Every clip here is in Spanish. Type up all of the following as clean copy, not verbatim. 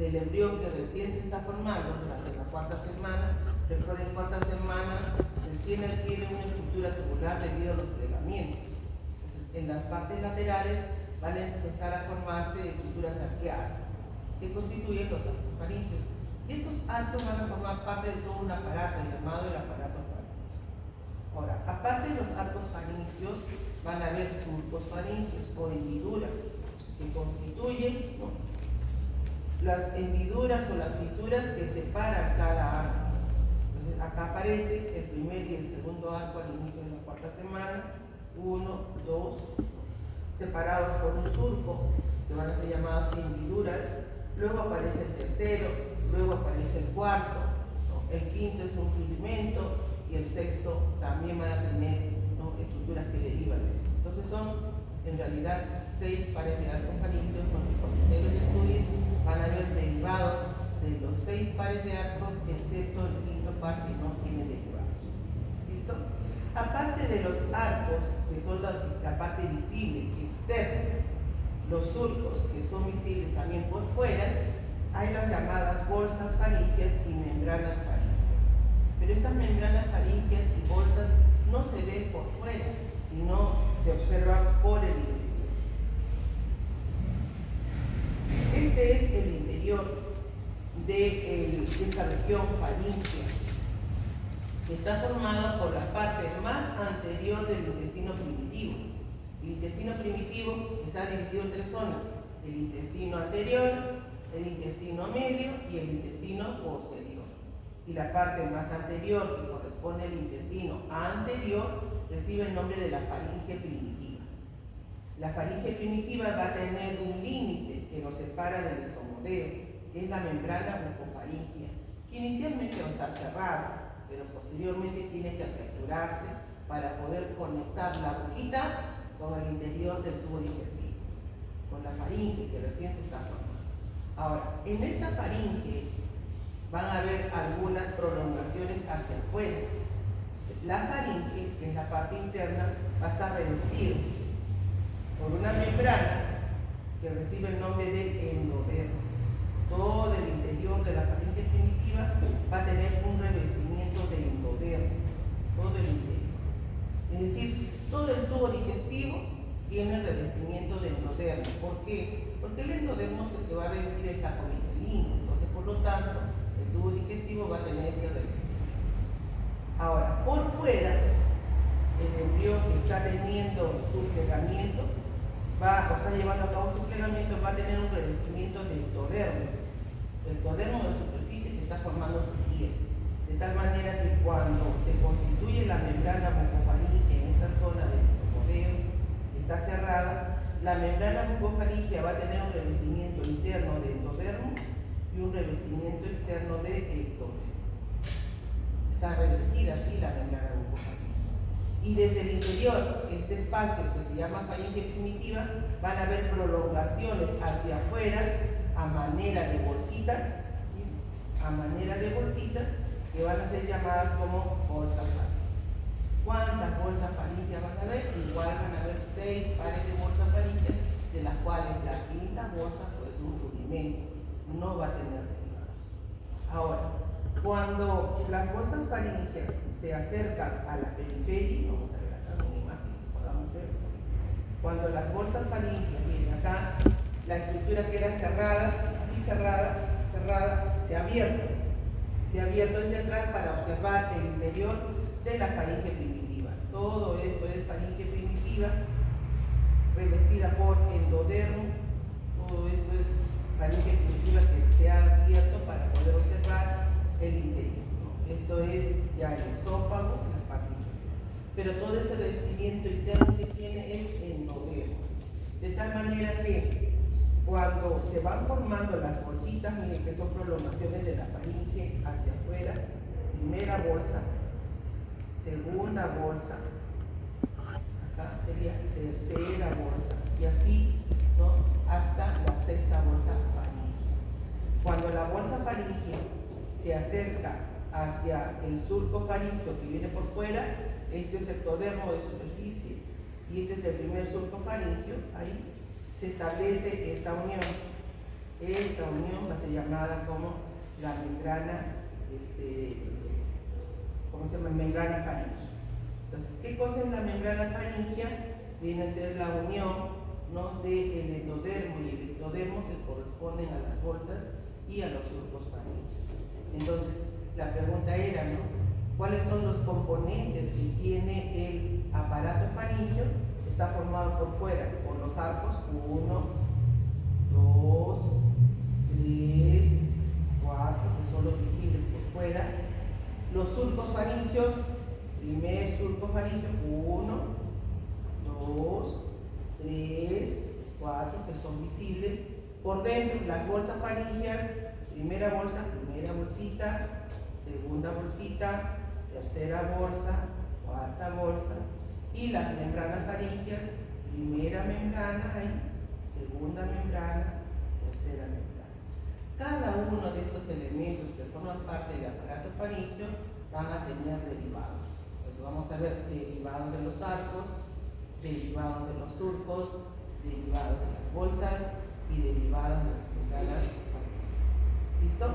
del embrión que recién se está formando durante la cuarta semana. Recuerden, cuarta semana recién adquiere una estructura tubular debido a los plegamientos. Entonces, en las partes laterales van a empezar a formarse estructuras arqueadas que constituyen los arcos faringios. Y estos arcos van a formar parte de todo un aparato llamado el aparato faríngeo. Ahora, aparte de los arcos faringios, van a haber surcos faringios o hendiduras que constituyen, ¿no?, las hendiduras o las fisuras que separan cada arco. Entonces, acá aparece el primer y el segundo arco al inicio de la cuarta semana, 1, 2, separados por un surco, que van a ser llamadas hendiduras. Luego aparece el tercero, luego aparece el cuarto, ¿no? El quinto es un rudimento y el sexto también van a tener, ¿no?, estructuras que derivan de esto. Entonces son en realidad 6 pares de arcos faringios, porque cuando ustedes los estudien van a ver derivados de los 6 pares de arcos, excepto el quinto par que no tiene derivados. ¿Listo? Aparte de los arcos, que son la parte visible externa, los surcos, que son visibles también por fuera, hay las llamadas bolsas faríngeas y membranas faríngeas. Pero estas membranas faríngeas y bolsas no se ven por fuera, sino se observan por el interior. Este es el interior de esa región faríngea, que está formada por la parte más anterior del intestino primitivo. El intestino primitivo está dividido en 3 zonas: el intestino anterior, el intestino medio y el intestino posterior. Y la parte más anterior, que corresponde al intestino anterior, recibe el nombre de la faringe primitiva. La faringe primitiva va a tener un límite que nos separa del estomodeo, que es la membrana bucofaringea, que inicialmente va a estar cerrada, pero posteriormente tiene que aperturarse para poder conectar la boquita con el interior del tubo digestivo, con la faringe que recién se está formando. Ahora, en esta faringe van a haber algunas prolongaciones hacia afuera. La faringe, que es la parte interna, va a estar revestida por una membrana que recibe el nombre de endodermo. Todo el interior de la faringe primitiva va a tener un revestimiento de endodermo, todo el interior. Es decir, todo el tubo digestivo tiene el revestimiento de endodermo. ¿Por qué? Porque el endodermo es el que va a revestir el saco vitelino. Entonces, por lo tanto, el tubo digestivo va a tener este revestimiento. Ahora, por fuera, el embrión que está teniendo su plegamiento, o está llevando a cabo su plegamiento, va a tener un revestimiento de ectodermo. El ectodermo de superficie que está formando su piel. De tal manera que cuando se constituye la membrana bucofaringea en esta zona del estomodeo, que está cerrada, la membrana bucofaringea va a tener un revestimiento interno de endodermo y un revestimiento externo de ectodermo. Está revestida así la membrana bucofaringea. Y desde el interior, este espacio que se llama faringe primitiva, van a haber prolongaciones hacia afuera a manera de bolsitas, ¿sí?, a manera de bolsitas que van a ser llamadas como bolsas faríngeas. ¿Cuántas bolsas faríngeas van a haber? Igual van a haber 6 pares de bolsas faríngeas, de las cuales la quinta bolsa pues, es un rudimento, no va a tener derivados. Ahora, cuando las bolsas faríngeas se acercan a la periferia, vamos a ver acá una imagen que podamos ver. Cuando las bolsas faríngeas, miren acá, la estructura que era cerrada, así cerrada, se ha abierto. Se ha abierto desde atrás para observar el interior de la faringe primitiva. Todo esto es faringe primitiva, revestida por endodermo. Todo esto es faringe primitiva que se ha abierto para poder observar el interior, ¿no? Esto es ya el esófago, la parte inferior. Pero todo ese revestimiento interno que tiene es endodermo. De tal manera que cuando se van formando las bolsitas, miren que son prolongaciones de la faringe hacia afuera, primera bolsa, segunda bolsa, acá sería tercera bolsa, y así, ¿no?, hasta la sexta bolsa faríngea. Cuando la bolsa faríngea se acerca hacia el surco faríngeo que viene por fuera, este es el ectodermo de superficie, y este es el primer surco faríngeo, ahí se establece esta unión Esta unión va a ser llamada como la membrana, ¿cómo se llama? Membrana faríngea. Entonces, ¿qué cosa es la membrana faríngea? Viene a ser la unión, ¿no?, del endodermo y el ectodermo, que corresponden a las bolsas y a los surcos faríngeos. Entonces, la pregunta era, ¿no?, ¿cuáles son los componentes que tiene el aparato faríngeo? Está formado por fuera, por los arcos 1, 2, 3, 4, que son los visibles por fuera. Los surcos faringeos, primer surco faríngeo, 1, 2, 3, 4, que son visibles. Por dentro, las bolsas faríngeas, primera bolsita, segunda bolsita, tercera bolsa, cuarta bolsa. Y las membranas faríngeas, primera membrana ahí, segunda membrana, tercera membrana. Cada uno de estos elementos que forman parte del aparato faríngeo van a tener derivados. Pues vamos a ver derivados de los arcos, derivados de los surcos, derivados de las bolsas y derivados de las membranas faríngeas. ¿Listo?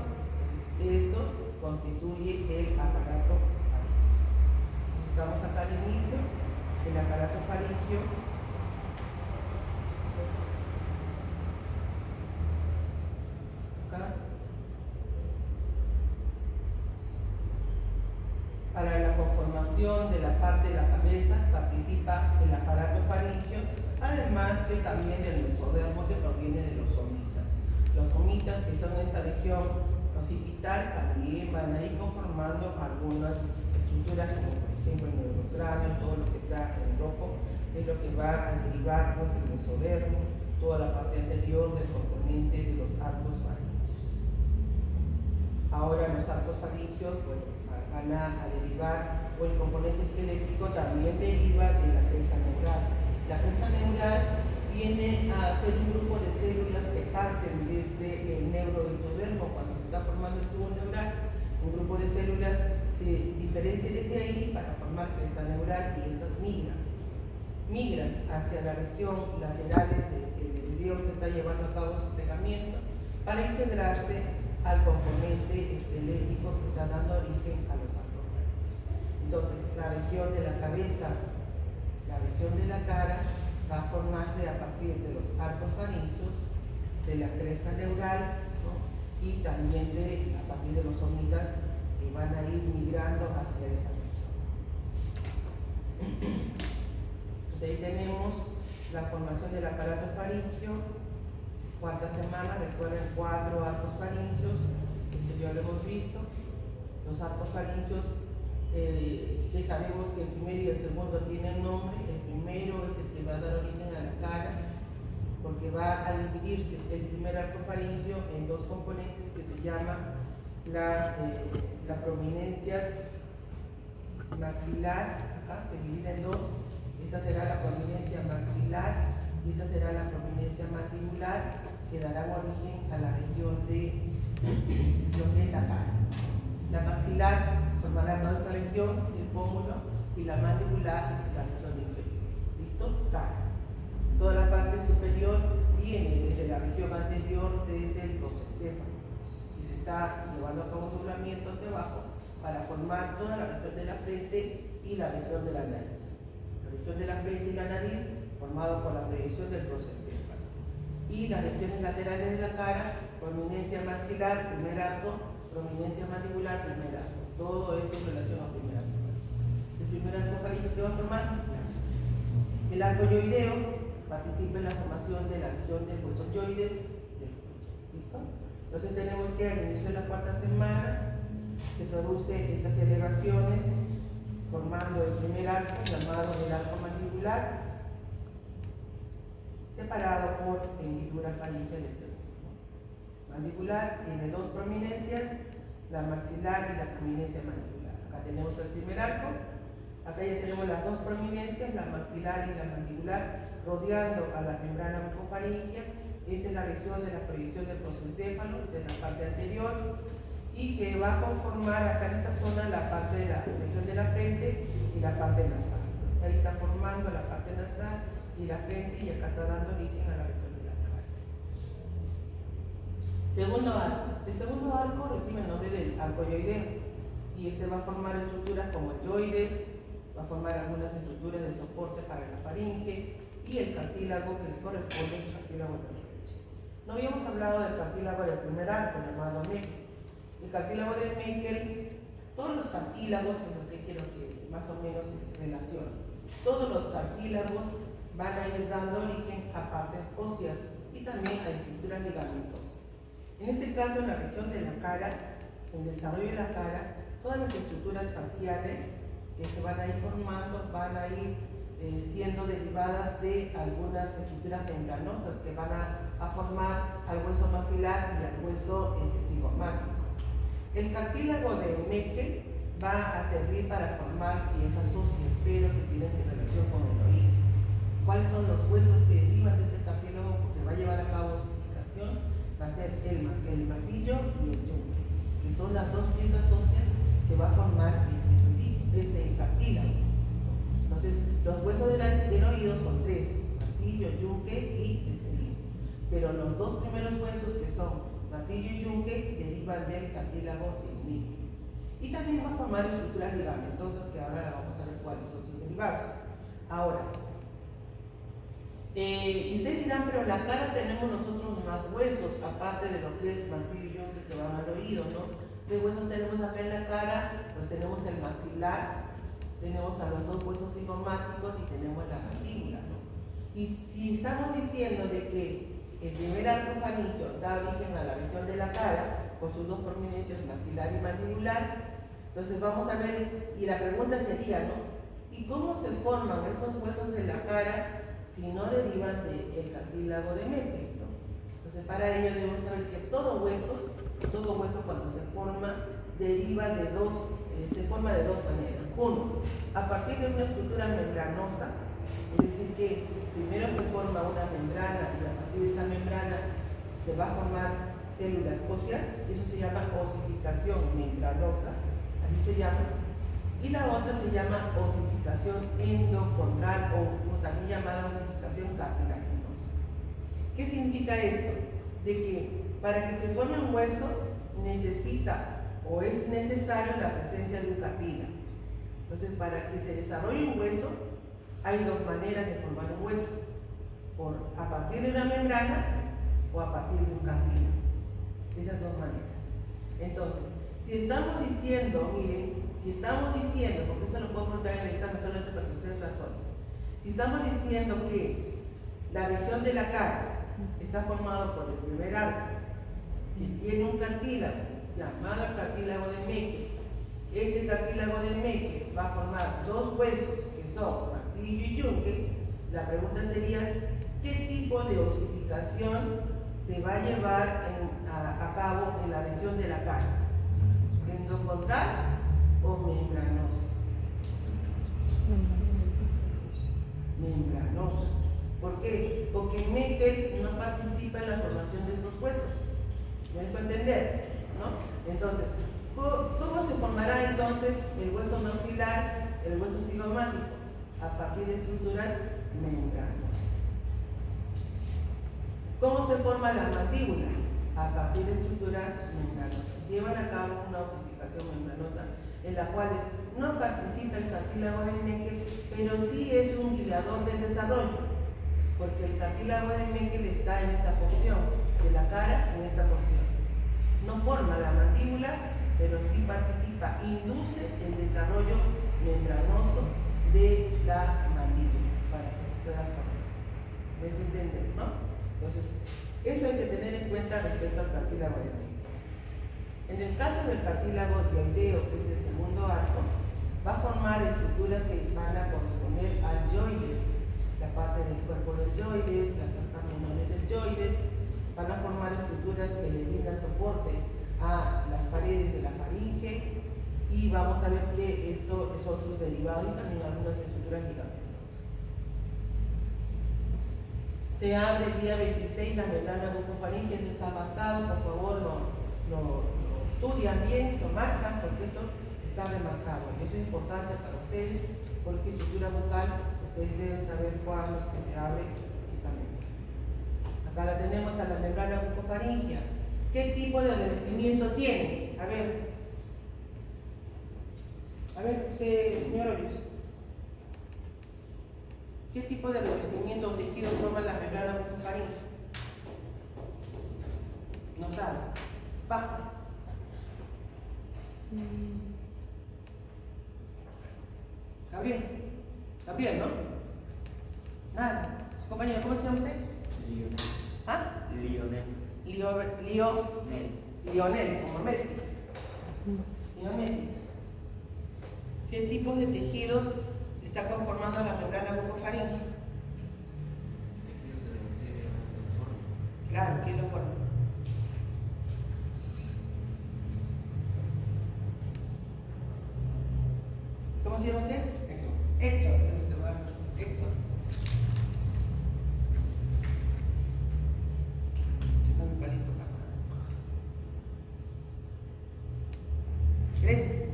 Entonces, esto constituye el aparato faríngeo. Entonces, estamos acá al inicio. El aparato faríngeo acá. Para la conformación de la parte de la cabeza participa el aparato faríngeo, además que también del mesodermo, que proviene de los somitas. Los somitas, que son en esta región occipital, también van a ir conformando algunas estructuras, como por ejemplo el neurocráneo, todo lo que está en rojo, es lo que va a derivar del mesodermo, toda la parte anterior del componente de los arcos faríngeos. Ahora los arcos faríngeos, bueno, van a derivar, o el componente esquelético también deriva de la cresta neural. La cresta neural viene a ser un grupo de células que parten desde el neuroectodermo cuando se está formando el tubo neural. Un grupo de células se diferencia desde ahí para formar cresta neural y estas migran hacia la región laterales del embrión que está llevando a cabo su plegamiento para integrarse al componente esquelético que está dando origen a los arcos faríngeos. Entonces, la región de la cabeza, la región de la cara, va a formarse a partir de los arcos faringeos, de la cresta neural, ¿no?, y también a partir de los somitas que van a ir migrando hacia esta región. Pues ahí tenemos la formación del aparato faríngeo. Cuarta semana, recuerden, 4 arcos faringeos, esto ya lo hemos visto. Los arcos faringeos, que sabemos que el primero y el segundo tienen nombre. El primero es el que va a dar origen a la cara, porque va a dividirse el primer arco faríngeo en dos componentes que se llaman la prominencia maxilar. Acá se divide en dos. Esta será la prominencia maxilar y esta será la prominencia mandibular, que darán origen a la región de lo que es la cara. La maxilar formará toda esta región del pómulo y la mandibular la región inferior. ¿Listo? Cara. Toda la parte superior viene desde la región anterior, desde el prosencéfalo, y se está llevando a cabo un doblamiento hacia abajo para formar toda la región de la frente y la región de la nariz. La región de la frente y la nariz formado por la proyección del prosencéfalo. Y las regiones laterales de la cara, prominencia maxilar, primer arco, prominencia mandibular, primer arco. Todo esto en relación al primer arco. El primer arco faríngeo que va a formar, el arco yoideo participa en la formación de la región del hueso yoides del cuello. ¿Listo? Entonces tenemos que al inicio de la cuarta semana se producen estas elevaciones formando el primer arco llamado el arco mandibular, separado por hendidura faríngea del segundo. Mandibular tiene dos prominencias, la maxilar y la prominencia mandibular. Acá tenemos el primer arco, acá ya tenemos las dos prominencias, la maxilar y la mandibular, rodeando a la membrana bucofaríngea. Esta es la región de la proyección del prosencéfalo, esta es la parte anterior, y que va a conformar acá en esta zona la parte de la región de la frente y la parte nasal. Ahí está formando la parte nasal y la frente, y acá está dando origen a la región de la cara. Segundo arco. El segundo arco recibe el nombre del arco yoideo y este va a formar estructuras como el yoides, va a formar algunas estructuras de soporte para la faringe y el cartílago que le corresponde al cartílago de la derecha. No habíamos hablado del cartílago del primer arco llamado Meckel. El cartílago de Meckel, todos los cartílagos, es lo que quiero que más o menos se relacionen. Todos los cartílagos van a ir dando origen a partes óseas y también a estructuras ligamentosas. En este caso, en la región de la cara, en el desarrollo de la cara, todas las estructuras faciales que se van a ir formando van a ir siendo derivadas de algunas estructuras membranosas que van a formar al hueso maxilar y al hueso cigomático. El cartílago de Meckel va a servir para formar piezas óseas, pero que tienen relación con el oído. ¿Cuáles son los huesos que derivan de ese cartílago? Porque va a llevar a cabo osificación, va a ser el martillo y el yunque, que son las dos piezas óseas que va a formar este cartílago. Entonces, los huesos del oído son tres: martillo, yunque y estribo. Pero los dos primeros huesos, que son martillo y yunque, derivan del cartílago de Meckel. Y también va a formar estructuras ligamentosas, que ahora vamos a ver cuáles son sus derivados. Ahora, y ustedes dirán, pero en la cara tenemos nosotros más huesos, aparte de lo que es martillo y yunque que van al oído, ¿no? ¿Qué huesos tenemos acá en la cara? Pues tenemos el maxilar, tenemos a los dos huesos cigomáticos y tenemos la mandíbula, ¿no? Y si estamos diciendo de que el primer arco faríngeo da origen a la región de la cara, con sus dos prominencias maxilar y mandibular, entonces vamos a ver, y la pregunta sería, ¿no? ¿Y cómo se forman estos huesos de la cara si no derivan del cartílago de Meckel, ¿no? Entonces para ello debemos saber que todo hueso cuando se forma, se forma de dos maneras. Uno, a partir de una estructura membranosa, es decir que primero se forma una membrana y a partir de esa membrana se va a formar células óseas, eso se llama osificación membranosa, así se llama. Y la otra se llama osificación endocondral o también llamada osificación cartilaginosa. ¿Qué significa esto? De que para que se forme un hueso necesita o es necesario la presencia de un cartílago. Entonces, para que se desarrolle un hueso, hay dos maneras de formar un hueso: a partir de una membrana o a partir de un cartílago. Esas dos maneras. Entonces, si estamos diciendo, miren, porque eso lo podemos dar en el examen solamente para que ustedes razonen. Si estamos diciendo que la región de la cara está formada por el primer arco, que tiene un cartílago llamado cartílago de Meckel, este cartílago de Meckel va a formar dos huesos que son martillo y yunque, la pregunta sería, ¿qué tipo de osificación se va a llevar a cabo en la región de la cara? ¿Endocondral o membranosa? Membranosa. ¿Por qué? Porque Meckel no participa en la formación de estos huesos. ¿Me dejo entender? ¿No? Entonces, ¿cómo se formará entonces el hueso maxilar, el hueso cigomático? A partir de estructuras membranosas. ¿Cómo se forma la mandíbula? A partir de estructuras membranosas. Llevan a cabo una osificación membranosa en la cual no participa el cartílago de Meckel, pero sí es un guiador del desarrollo, porque el cartílago de Meckel está en esta porción de la cara, en esta porción. No forma la mandíbula, pero sí participa, induce el desarrollo membranoso de la mandíbula para que se pueda formar. ¿Me dejo entender, no? Entonces, eso hay que tener en cuenta respecto al cartílago de Meckel. En el caso del cartílago yoideo, que es el segundo arco, va a formar estructuras que van a corresponder al yoides, la parte del cuerpo del yoides, las astas menores del yoides, van a formar estructuras que le brindan soporte a las paredes de la faringe, y vamos a ver que esto son sus derivados y también algunas estructuras ligamentosas. Se abre el día 26 la membrana bucofaringe, eso está marcado, por favor lo estudian bien, lo marcan, porque esto está remarcado. Y eso es importante para ustedes, porque estructura bucal, ustedes deben saber cuándo es que se abre esa membrana. Acá la tenemos a la membrana bucofaringea. ¿Qué tipo de revestimiento tiene? A ver, usted, señor Hoyos. ¿Qué tipo de revestimiento o tejido forma la membrana bucofaríngea? No sabe. Es bajo. Gabriel, ¿no? Nada. ¿Su compañero, cómo se llama usted? Lionel. ¿Ah? Lionel. Lionel, como Messi. Messi. ¿Qué tipo de tejido está conformando la membrana bucofaríngea? Tejido se refiere a la forma. Claro, ¿quién lo forma? ¿Cómo se llama usted? Héctor. Héctor. Tengo mi palito acá. ¿Crece?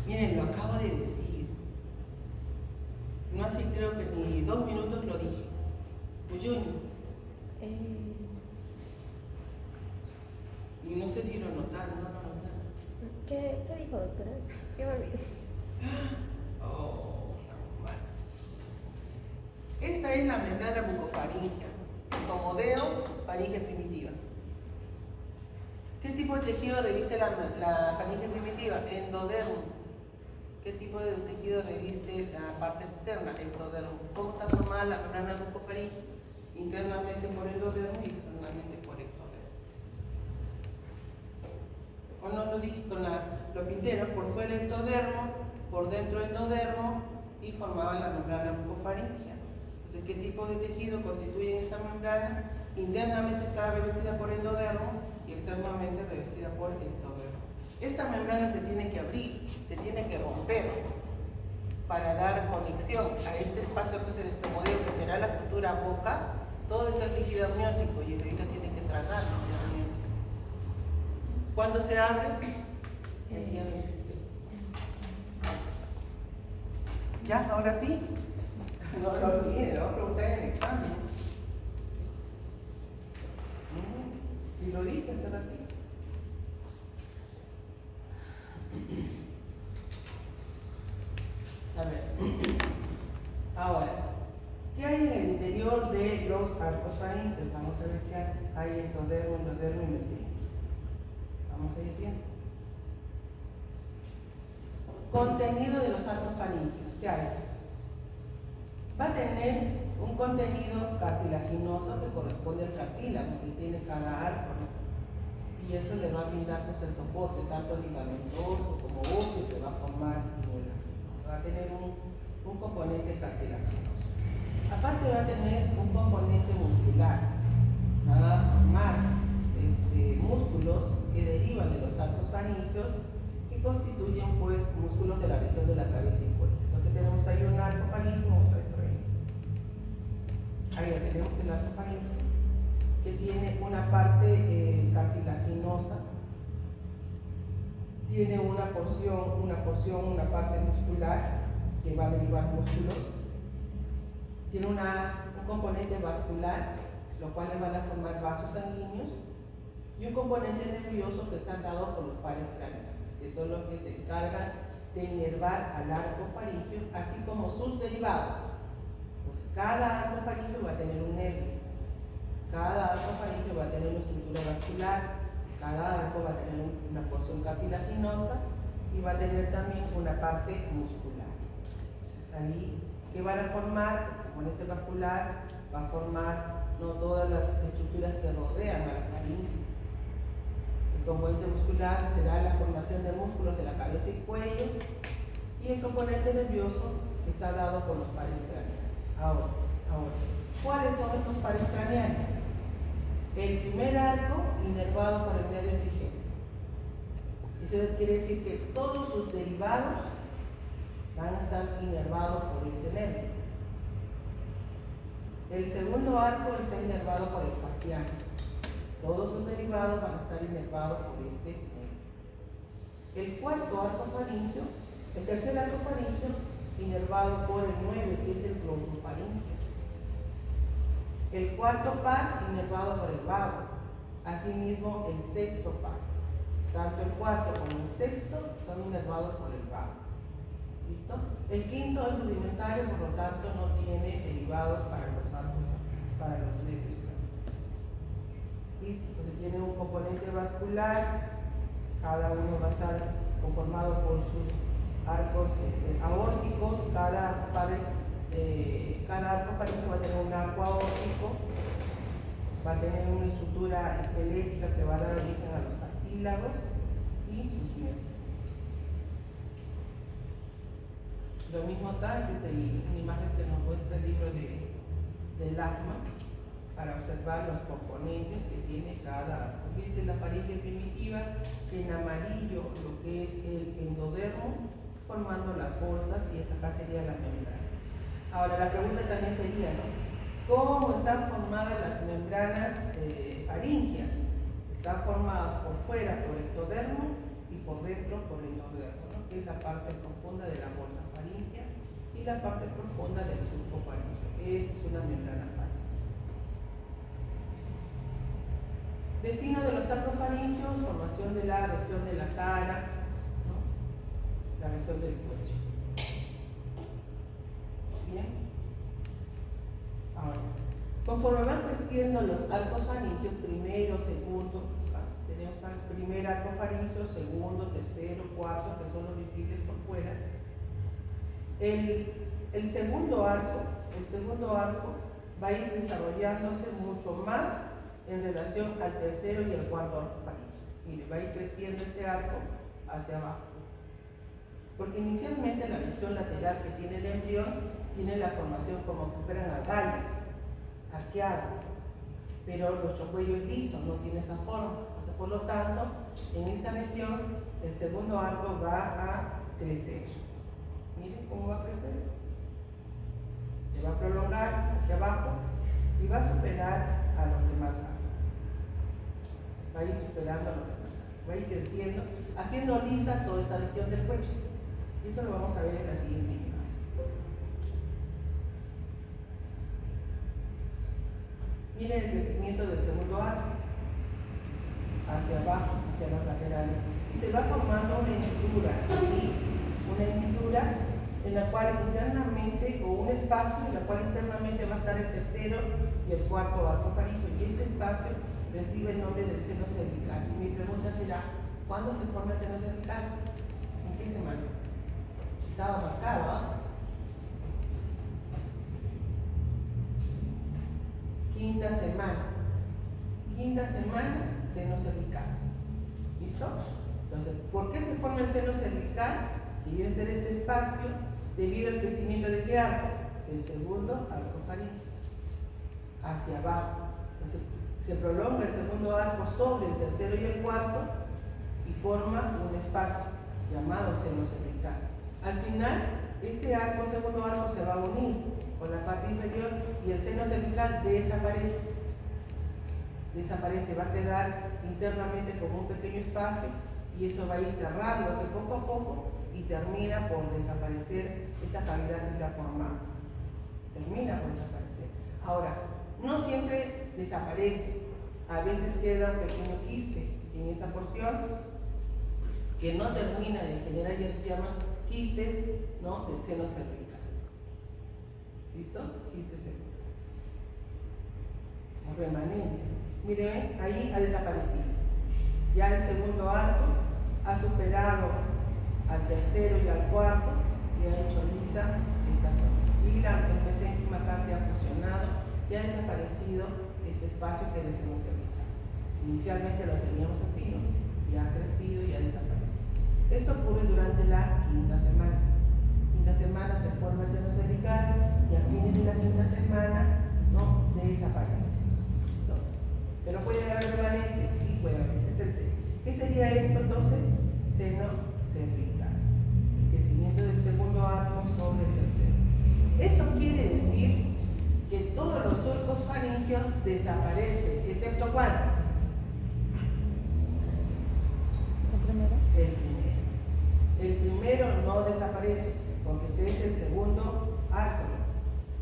Miren, lo acabo de decir. No así creo que ni 2 minutos lo dije. Uyuni. Y no sé si lo notaron, no lo notaron. ¿Qué dijo, doctora? ¿Qué me olvidé? Oh, mal. Esta es la membrana bucofaríngea, estomodeo, faringe primitiva. ¿Qué tipo de tejido reviste la faringe primitiva? Endodermo. ¿Qué tipo de tejido reviste la parte externa? Ectodermo. ¿Cómo está formada la membrana bucofaríngea? Internamente por endodermo y externamente por ectodermo. O no lo dije lo pinté, ¿no? Por fuera ectodermo, por dentro endodermo y formaban la membrana bucofaríngea. Entonces, ¿qué tipo de tejido constituye esta membrana? Internamente está revestida por endodermo y externamente revestida por ectodermo. Esta membrana se tiene que abrir, se tiene que romper para dar conexión a este espacio que es el estomodeo, que será la futura boca. Todo esto es líquido amniótico y el bebé tiene que tragarlo. ¿Cuándo se abre? El día 26. ¿Ya? ¿Ahora sí? No lo olvide, lo voy a preguntar en el examen. Y lo dije hace ratito. A ver. Ahora, ¿qué hay en el interior de los arcos faríngeos? Vamos a ver qué hay. Hay endodermo y mesenquio. Vamos a ir bien. Contenido de los arcos faringios. ¿Qué hay? Va a tener un contenido cartilaginoso que corresponde al cartílago que tiene cada arco, ¿no? Y eso le va a brindar pues, el soporte, tanto ligamentoso como óseo, que va a formar va a tener un componente cartilaginoso. Aparte va a tener un componente muscular. Va a formar músculos que derivan de los arcos faringios que constituyen pues músculos de la región de la cabeza y cuello. Entonces tenemos ahí un arco faríngeo, vamos a ver por ahí. Ahí lo tenemos, el arco faríngeo, que tiene una parte cartilaginosa, tiene una parte muscular que va a derivar músculos, tiene un componente vascular, lo cual le van a formar vasos sanguíneos, y un componente nervioso que está dado por los pares craneales, que son los que se encargan de inervar al arco faríngeo, así como sus derivados. Pues cada arco faríngeo va a tener un nervio, cada arco faríngeo va a tener una estructura vascular, cada arco va a tener una porción cartilaginosa y va a tener también una parte muscular. Entonces ahí, ¿qué van a formar? El componente vascular va a formar no todas las estructuras que rodean a la faringe. El componente muscular será la formación de músculos de la cabeza y cuello, y el componente nervioso está dado por los pares craneales. Ahora, ¿cuáles son estos pares craneales? El primer arco inervado por el nervio trigémino. Eso quiere decir que todos sus derivados van a estar inervados por este nervio. El segundo arco está inervado por el facial. Todos sus derivados van a estar inervados por este nervio. El cuarto arco faríngeo, el tercer arco faríngeo, inervado por el 9, que es el glosofaríngeo. El cuarto par, inervado por el vago. Asimismo, el sexto par. Tanto el cuarto como el sexto son inervados por el vago. ¿Listo? El quinto es rudimentario, por lo tanto no tiene derivados para los arcos, para los nervios. ¿Listo? Entonces tiene un componente vascular, cada uno va a estar conformado por sus arcos aórticos, cada arco faríngeo va a tener un arco aórtico, va a tener una estructura esquelética que va a dar origen a los cartílagos y sus nervios. Lo mismo acá, que es una imagen que nos muestra el libro de Lachmann, para observar los componentes que tiene cada arco. Esta es la faringe primitiva, en amarillo lo que es el endodermo, formando las bolsas, y esta acá sería la membrana. Ahora la pregunta también sería, ¿no? ¿Cómo están formadas las membranas faringias? Están formadas por fuera por ectodermo y por dentro por endodermo, ¿no? Que es la parte profunda de la bolsa faríngea y la parte profunda del surco faríngeo. Esta es una membrana faríngea. Destino de los arcos faringios, formación de la región de la cara, ¿no? La región del cuello. Bien. Ahora, conforme van creciendo los arcos faringios, primero, segundo, tenemos al primer arco faringio, segundo, tercero, cuarto, que son los visibles por fuera. El segundo arco va a ir desarrollándose mucho más en relación al tercero y al cuarto arco faríngeo. Mire, va a ir creciendo este arco hacia abajo. Porque inicialmente la región lateral que tiene el embrión tiene la formación como que fueran agallas, arqueadas, pero nuestro cuello es liso, no tiene esa forma. Entonces, por lo tanto, en esta región el segundo arco va a crecer. Miren cómo va a crecer. Se va a prolongar hacia abajo y va a superar a los demás arcos. Va a ir superando a los demás arcos. Va a ir creciendo, haciendo lisa toda esta región del cuello. Eso lo vamos a ver en la siguiente imagen. Miren el crecimiento del segundo arco hacia abajo, hacia los laterales, y se va formando una hendidura aquí, una hendidura en la cual internamente, o un espacio en la cual internamente va a estar el tercero y el cuarto arco faríngeo, y este espacio recibe el nombre del seno cervical. Y mi pregunta será, ¿cuándo se forma el seno cervical? ¿En qué semana? Estaba marcado, ¿ah? Quinta semana, seno cervical. ¿Listo? Entonces, ¿por qué se forma el seno cervical? Debiera ser este espacio debido al crecimiento de qué arco? El segundo arco faríngeo, hacia abajo. Entonces, se prolonga el segundo arco sobre el tercero y el cuarto y forma un espacio llamado seno cervical. Al final, este arco, segundo arco, se va a unir con la parte inferior y el seno cervical desaparece, va a quedar internamente como un pequeño espacio, y eso va a ir cerrándose poco a poco y termina por desaparecer esa cavidad que se ha formado. Termina por desaparecer. Ahora, no siempre desaparece, a veces queda un pequeño quiste en esa porción que no termina de generar, y eso se llama quistes, ¿no?, del seno cervical. ¿Listo? Quistes cervicales. Un remanente. Miren, ahí ha desaparecido. Ya el segundo arco ha superado al tercero y al cuarto y ha hecho lisa esta zona. Y el mesénquima acá se ha fusionado y ha desaparecido este espacio que es el seno cervical. Inicialmente lo teníamos así, ¿no? Ya ha crecido y ha desaparecido. Esto ocurre durante la quinta semana. Quinta semana se forma el seno cervical y a fines de la quinta semana, ¿no?, desaparece. ¿No? Pero puede haber remanente, sí puede haber. ¿Qué sería esto entonces? Seno cervical. El crecimiento del segundo arco sobre el tercero. Eso quiere decir que todos los surcos faringios desaparecen, excepto ¿cuál? El primero no desaparece porque crece el segundo arco.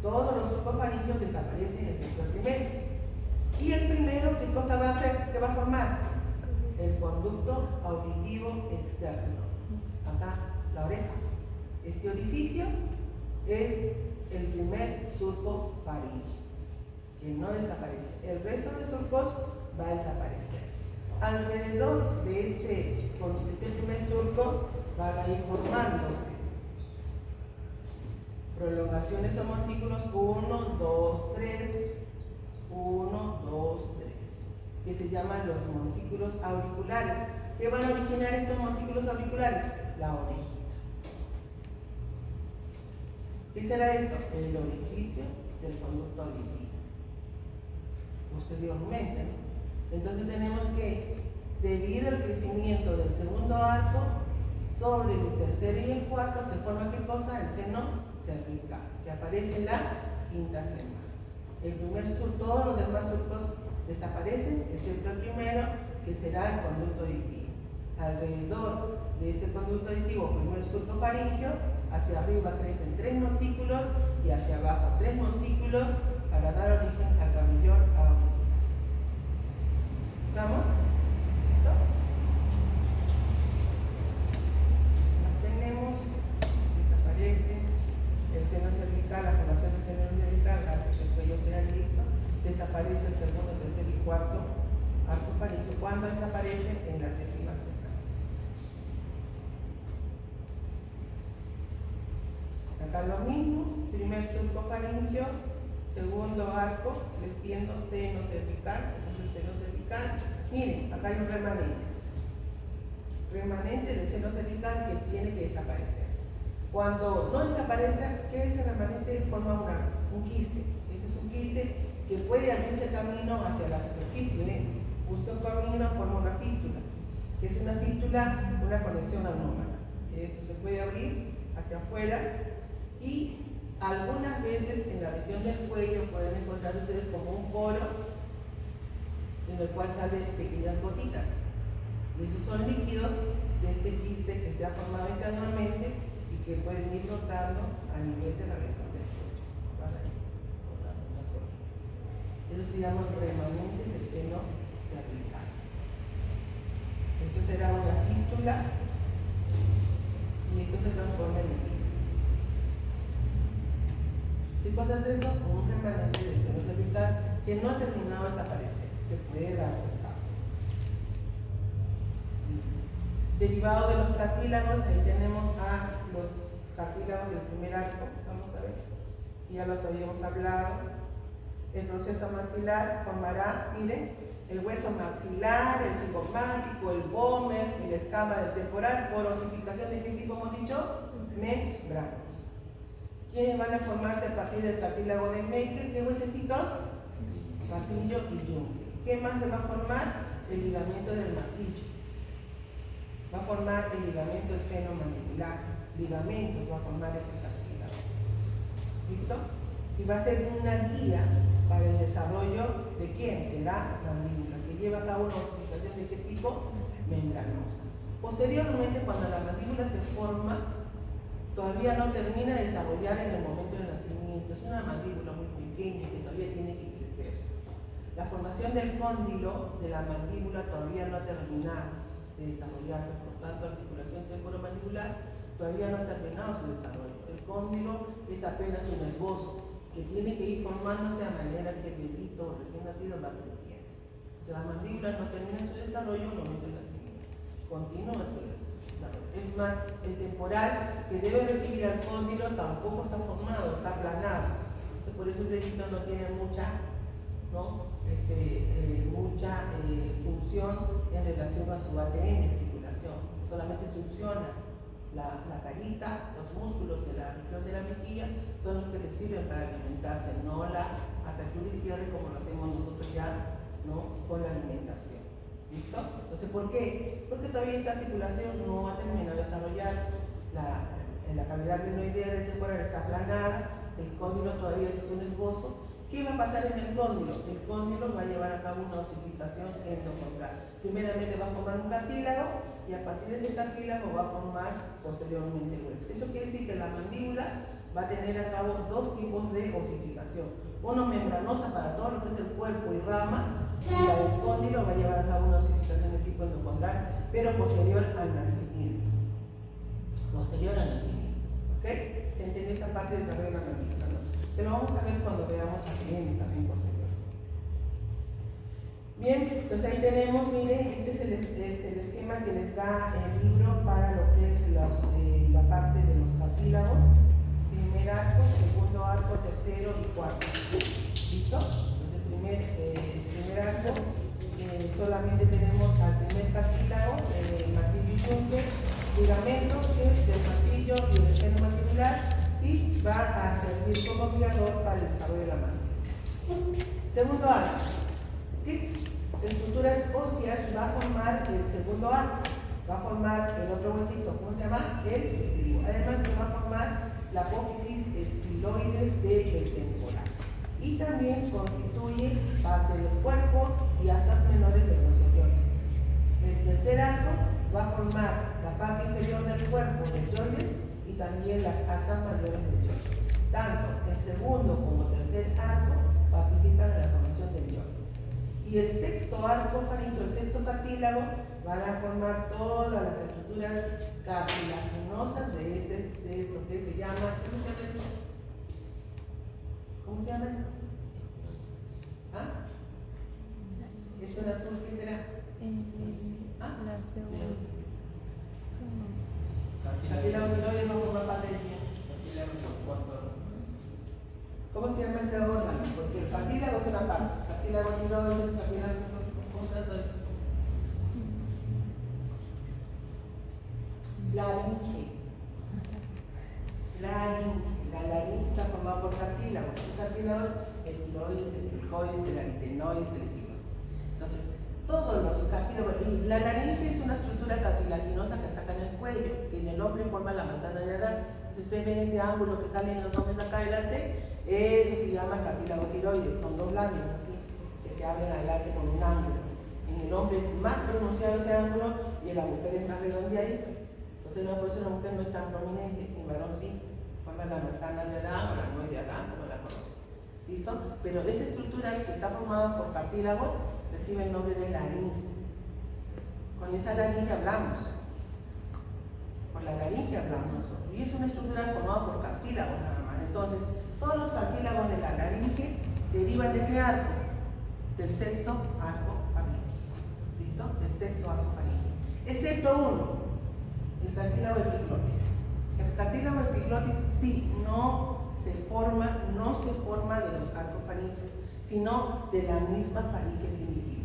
Todos los surcos faringios desaparecen excepto el primero. Y el primero, ¿qué cosa va a hacer? ¿Qué va a formar? El conducto auditivo externo. Acá, la oreja. Este orificio es el primer surco faríngeo, que no desaparece. El resto de surcos va a desaparecer. Alrededor de este primer surco van a ir formándose prolongaciones o montículos 1, 2, 3, 1, 2, 3, que se llaman los montículos auriculares. ¿Qué van a originar estos montículos auriculares? La orejita. ¿Qué será esto? El orificio del conducto auditivo. Posteriormente, ¿no? Entonces tenemos que, debido al crecimiento del segundo arco, sobre el tercero y el cuarto se forma ¿qué cosa? El seno cervical, que aparece en la quinta semana. El primer surco, todos los demás surcos desaparecen, excepto el primero, que será el conducto auditivo. Alrededor de este conducto auditivo, primer surco faríngeo, hacia arriba crecen 3 montículos y hacia abajo 3 montículos para dar origen al gabillón auricular. ¿Estamos? ¿Listo? Mantenemos, desaparece el seno cervical, la formación del seno cervical hace que el cuello sea liso, desaparece el segundo, tercer y cuarto arco faríngeo. ¿Cuándo desaparece? En la séptima semana. Acá lo mismo, primer surco faríngeo, segundo arco, creciendo seno cervical, entonces el seno cervical, miren, acá hay un remanente del seno cervical que tiene que desaparecer. Cuando no desaparece, ¿qué es el remanente? Forma un quiste. Este es un quiste que puede abrirse camino hacia la superficie, busca un camino, forma una fístula, que es una fístula, una conexión anómala. Esto se puede abrir hacia afuera. Y algunas veces en la región del cuello pueden encontrar ustedes como un poro en el cual salen pequeñas gotitas. Y esos son líquidos de este quiste que se ha formado internamente y que pueden ir rotando a nivel de la región del cuello. Van a ir rotando unas gotitas. Eso se llama remanente del seno cervical. Esto será una fístula y esto se transforma en un quiste. ¿Qué cosa es eso? Un remanente del seno cervical que no ha terminado de desaparecer, que puede darse el caso. Derivado de los cartílagos, ahí tenemos a los cartílagos del primer arco, vamos a ver, ya los habíamos hablado. El proceso maxilar formará, miren, el hueso maxilar, el cigomático, el vómer, el escama del temporal, por osificación de qué tipo hemos dicho? Membranos. ¿Quiénes van a formarse a partir del cartílago de Meckel? ¿Qué huesecitos? Martillo y yunque. ¿Qué más se va a formar? El ligamento del martillo. Va a formar el ligamento esfenomandibular. Ligamentos va a formar este cartílago. ¿Listo? Y va a ser una guía para el desarrollo de ¿quién? De la mandíbula, que lleva a cabo una osificación de qué tipo? Membranosa. Posteriormente, cuando la mandíbula se forma, todavía no termina de desarrollar en el momento del nacimiento. Es una mandíbula muy pequeña que todavía tiene que crecer. La formación del cóndilo de la mandíbula todavía no ha terminado de desarrollarse, por tanto, articulación temporomandibular todavía no ha terminado su desarrollo. El cóndilo es apenas un esbozo que tiene que ir formándose a manera que el bebito recién nacido va creciendo. O sea, la mandíbula no termina su desarrollo en el momento del nacimiento. Continúa su desarrollo. Es más, el temporal que debe recibir al cóndilo tampoco está formado, está aplanado. Entonces, por eso el bebito no tiene mucha función en relación a su ATM, articulación. Solamente succiona la carita, los músculos de la región de la mejilla son los que le sirven para alimentarse, no la apertura y cierre como lo hacemos nosotros ya, ¿no? Con la alimentación. ¿Listo? Entonces, ¿por qué? Porque todavía esta articulación no ha terminado de desarrollar, la cavidad glenoidea del temporal está aplanada, el cóndilo todavía es un esbozo. ¿Qué va a pasar en el cóndilo? El cóndilo va a llevar a cabo una osificación endocondral. Primeramente va a formar un cartílago y a partir de ese cartílago va a formar posteriormente el hueso. Eso quiere decir que la mandíbula va a tener a cabo dos tipos de osificación. Uno membranosa para todo lo que es el cuerpo y rama, y la del tipo endocondral, pero posterior al nacimiento. Posterior al nacimiento. ¿Ok? ¿Se entiende esta parte de desarrollo de la mandíbula? ¿No? Pero vamos a ver cuando veamos a ADN también posterior. Bien, entonces ahí tenemos, mire, este es el esquema que les da el libro para lo que es la parte de los cartílagos. Primer arco, segundo arco, tercero y cuarto. ¿Listo? Entonces el primer arco solamente tenemos al primer cartílago, el martillo y yunque, ligamentos, que es del martillo y del seno mandibular, y va a servir como guiador para el desarrollo de la mandíbula. Segundo arco. ¿Sí? Estructuras óseas va a formar el segundo arco, va a formar el otro huesito, ¿cómo se llama? El estribo. Además que va a formar la apófisis estiloides del temporal. Y también constituye parte del cuerpo y astas menores de los oyoides. El tercer arco va a formar la parte inferior del cuerpo del yoides y también las astas mayores del yoides. Tanto el segundo como el tercer arco participan en la formación del yoides. Y el sexto arco faríngeo, el sexto cartílago, van a formar todas las estructuras cartilaginosas de esto que se llama, ¿cómo se llama esto? ¿Cómo se llama esto? ¿Ah? ¿Es un azul? ¿Qué será? ¿Ah? La segunda. Cartílago tiroides va a formar parte del tiempo. ¿Cómo se llama este órgano? Porque el cartílago es una parte. Cartílago tiroides, cartílago, ¿cómo se llama esto? Laringe. La laringe está formada por cartílagos. Los cartílagos, el tiroides, el cricoides, el aritenoides, el epiloides. Entonces, todos los cartílagos. La laringe es una estructura cartilaginosa que está acá en el cuello, que en el hombre forma la manzana de Adán. Si ustedes ven ese ángulo que sale en los hombres acá adelante, eso se llama cartílago tiroides. Son dos láminas así, que se abren adelante con un ángulo. En el hombre es más pronunciado ese ángulo y en la mujer es más redondeadito. Entonces, por eso la mujer no es tan prominente, en varón sí. Forma la manzana de Adán o la nuez de Adán, como la conocen. ¿Listo? Pero esa estructura que está formada por cartílagos recibe el nombre de laringe. Con esa laringe hablamos. Por la laringe hablamos nosotros. Y es una estructura formada por cartílagos nada más. Entonces, todos los cartílagos de la laringe derivan de qué arco? Del sexto arco faríngeo. ¿Listo? Del sexto arco faríngeo. Excepto uno, el cartílago epiglotis. El cartílago epiglotis sí no se forma de los arcos faríngeos, sino de la misma faringe primitiva.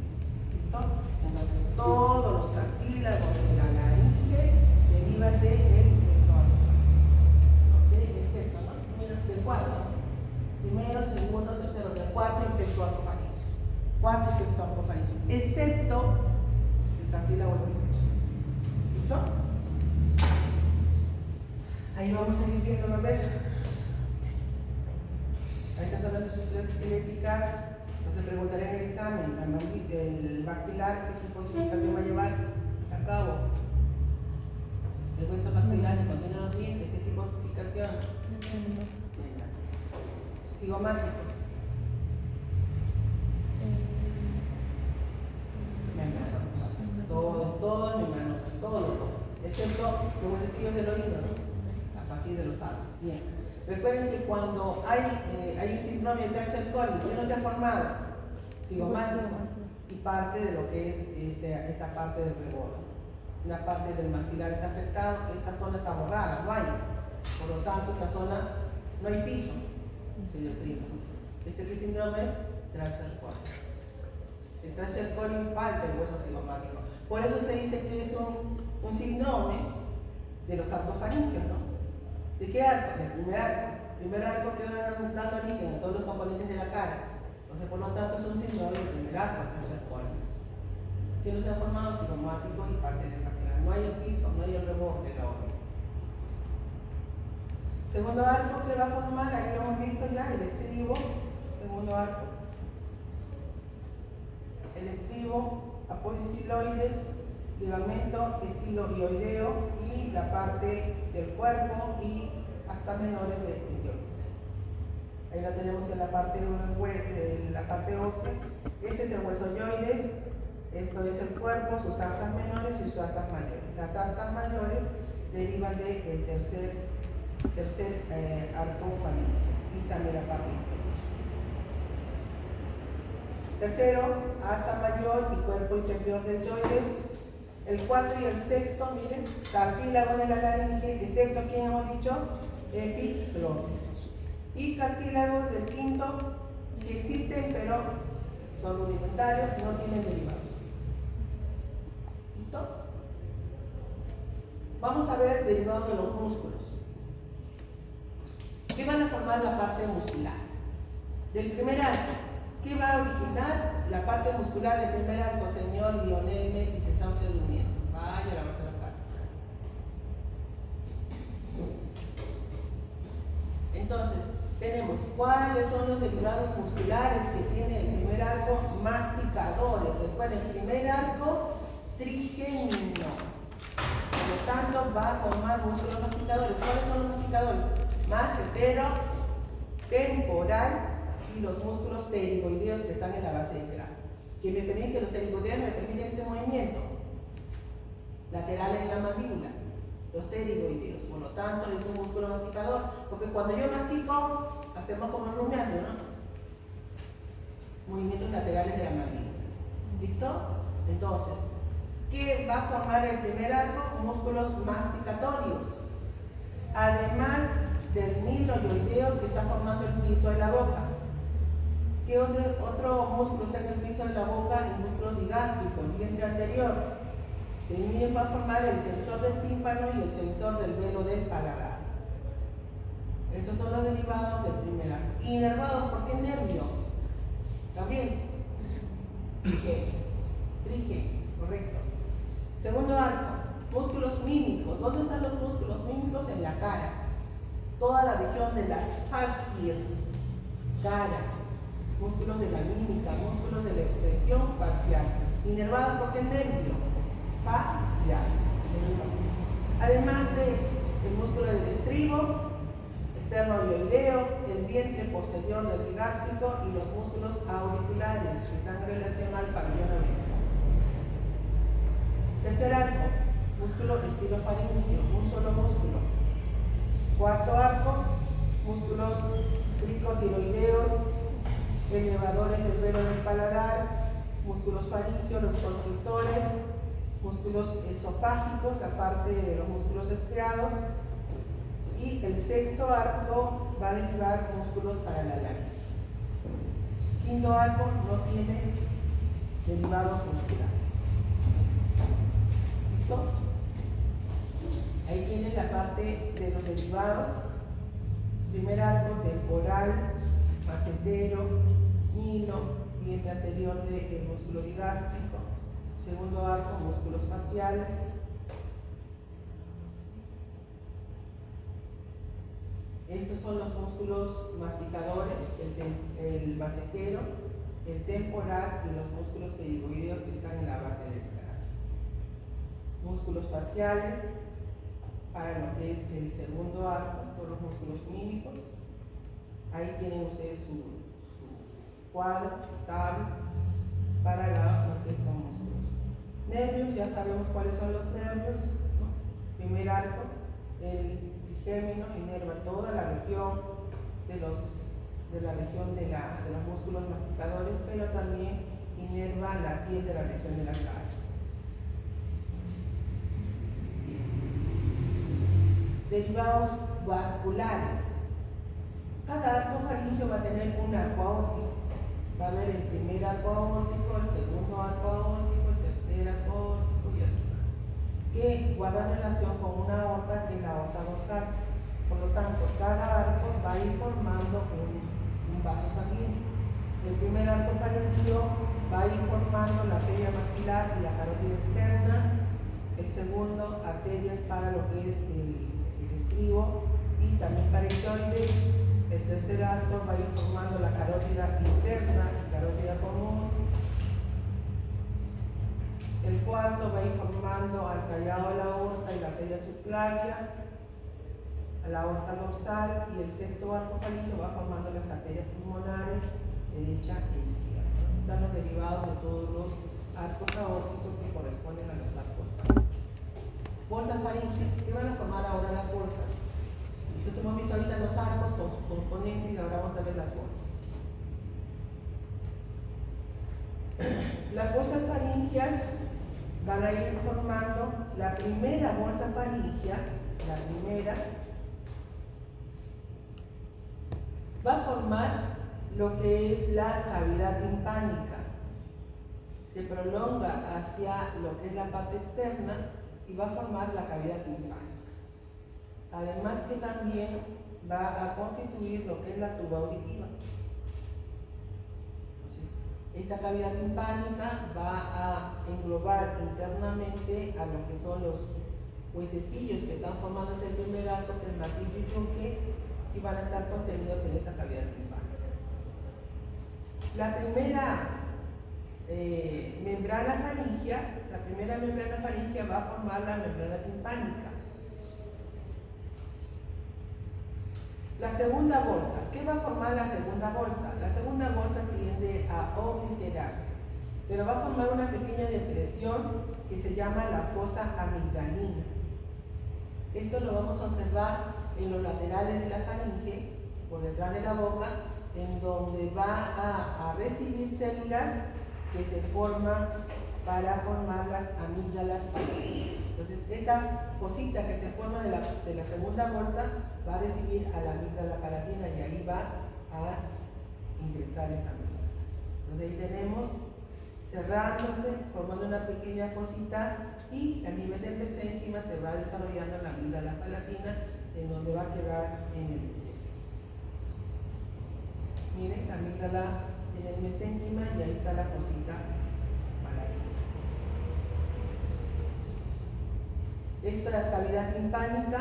¿Listo? Entonces, todos los cartílagos de la laringe derivan del sexto arco faríngeo. Del sexto, ¿no? Del cuarto. Primero, segundo, tercero, del cuarto y sexto arco faríngeo. Cuarto y sexto arco faríngeo. Excepto el cartílago epiglotis. ¿Listo? Ahí vamos a ir viendo, a ver. Estas son las estructuras esqueléticas. Entonces preguntaré en el examen, el maxilar, ¿qué tipo de significación va a llevar a cabo? El hueso maxilar que contiene los dientes, ¿qué tipo de significación? Cigomático. Todo el membrano, todo. Excepto los huesecillos del oído, ¿no? A partir de los arcos. Bien. Recuerden que cuando hay un síndrome de Treacher-Collins, ¿qué no se ha formado? Cigomático y parte de lo que es esta parte del rebozo. Una parte del maxilar está afectado, esta zona está borrada, no hay. Por lo tanto, esta zona no hay piso, se deprime. ¿Qué síndrome es? Treacher-Collins. El Treacher-Collins falta el hueso cigomático. Por eso se dice que es un síndrome de los arcos faringios, ¿no? ¿De qué arco? Del primer arco. El primer arco que va dando origen a todos los componentes de la cara. Entonces, por lo tanto, es un síndrome del primer arco, el Treacher-Collins. Que no se ha formado cigomático y parte del maxilar. No hay el piso, no hay el reborde de la órbita. Segundo arco que va a formar, aquí lo hemos visto ya, el estribo. Segundo arco. El estribo, apófisis estiloides, ligamento estiloideo y la parte del cuerpo y hasta menores de yoides. Ahí la tenemos en la parte ósea. Este es el hueso yoides, Esto es el cuerpo, sus astas menores y sus astas mayores. Las astas mayores derivan del tercer arco faríngeo y también la parte inferior. Tercero, asta mayor y cuerpo inferior del deltoides. El cuarto y el sexto, miren, cartílago de la laringe, excepto quien hemos dicho, epiglotis. Y cartílagos del quinto, sí existen, pero son rudimentarios, no tienen derivados. ¿Listo? Vamos a ver derivados de los músculos. ¿Qué van a formar la parte muscular? Del primer arco. ¿Qué va a originar la parte muscular del primer arco, señor Lionel Messi? Se está usted durmiendo. Vaya a lavarse la cara. Entonces, tenemos cuáles son los derivados musculares que tiene el primer arco masticadores. Recuerden, el primer arco trigémino. Por lo tanto, va a formar músculos masticadores. ¿Cuáles son los masticadores? Macetero, temporal y los músculos pterigoideos que están en la base del cráneo. Que me permiten, los pterigoideos me permiten este movimiento. Laterales de la mandíbula, los pterigoideos. Por lo tanto, es un músculo masticador. Porque cuando yo mastico, hacemos como el rumiante, ¿no? Movimientos laterales de la mandíbula. ¿Listo? Entonces, ¿qué va a formar el primer arco? Músculos masticatorios. Además del miloioideo que está formando el piso de la boca. ¿Qué otro músculo está en el piso de la boca? El músculo digástrico, el vientre anterior. También va a formar el tensor del tímpano y el tensor del velo del paladar. Esos son los derivados del primer arco. Inervados, ¿por qué nervio? También. Trigémino, correcto. Segundo arco, músculos mímicos. ¿Dónde están los músculos mímicos? En la cara. Toda la región de las facies, cara. Músculos de la mímica, músculos de la expresión facial. Inervados, ¿por qué nervio? Facial. Además del músculo del estribo, esternoioideo, el vientre posterior del digástrico y los músculos auriculares que están en relación al pabellón auricular. Tercer arco, músculo estilofaringeo, un solo músculo. Cuarto arco, músculos cricotiroideos, elevadores del velo del paladar, músculos faringeos, los constrictores, músculos esofágicos, la parte de los músculos estriados, y el sexto arco va a derivar músculos para la laringe. Quinto arco no tiene derivados musculares. ¿Listo? Ahí tienen la parte de los derivados. Primer arco temporal, macetero, milo, vientre anterior del músculo digástrico. Segundo arco, músculos faciales. Estos son los músculos masticadores, el macetero, el temporal y los músculos pterigoideos que están en la base del cráneo. Músculos faciales para lo que es el segundo arco, todos los músculos mímicos. Ahí tienen ustedes su cuadro, tabla, para lo que son músculos. Nervios, ya sabemos cuáles son los nervios, ¿no? Primer arco, el trigémino inerva toda la región de los músculos masticadores, pero también inerva la piel de la región de la cara. Derivados vasculares. Cada arco faríngeo va a tener un arco aórtico. Va a haber el primer arco aórtico, el segundo arco aórtico, el tercer arco aórtico y así, que guardan relación con una aorta que es la aorta dorsal. Por lo tanto, cada arco va a ir formando un vaso sanguíneo. El primer arco faríngeo va a ir formando la arteria maxilar y la carótida externa. El segundo, arterias para lo que es el estribo y también para el choides. El tercer arco va a ir formando la carótida interna y carótida común. El cuarto va a ir formando al callado de la aorta y la arteria subclavia, a la aorta dorsal, y el sexto arco faríngeo va formando las arterias pulmonares derecha e izquierda. Están los derivados de todos los arcos aórticos. faringes. ¿Qué van a formar ahora las bolsas? Entonces hemos visto ahorita los arcos con sus componentes y ahora vamos a ver las bolsas. Las bolsas faringias van a ir formando la primera bolsa faringea, la primera, va a formar lo que es la cavidad timpánica. Se prolonga hacia lo que es la parte externa y va a formar la cavidad timpánica. Además que también va a constituir lo que es la tuba auditiva. Entonces, esta cavidad timpánica va a englobar internamente a lo que son los huesecillos que están formando el primer arco, que es el martillo y yunque, y van a estar contenidos en esta cavidad timpánica. La primera membrana faringea va a formar la membrana timpánica. La segunda bolsa, ¿qué va a formar la segunda bolsa? La segunda bolsa tiende a obliterarse, pero va a formar una pequeña depresión que se llama la fosa amigdalina. Esto lo vamos a observar en los laterales de la faringe, por detrás de la boca, en donde va a recibir células que se forman para formar las amígdalas palatinas. Entonces, esta fosita que se forma de la segunda bolsa va a recibir a la amígdala palatina y ahí va a ingresar esta amígdala. Entonces, ahí tenemos cerrándose, formando una pequeña fosita, y a nivel del mesénquima se va desarrollando la amígdala palatina, en donde va a quedar en el interior. Miren, la amígdala en el mesénquima y ahí está la fosita palatina. Esta cavidad timpánica,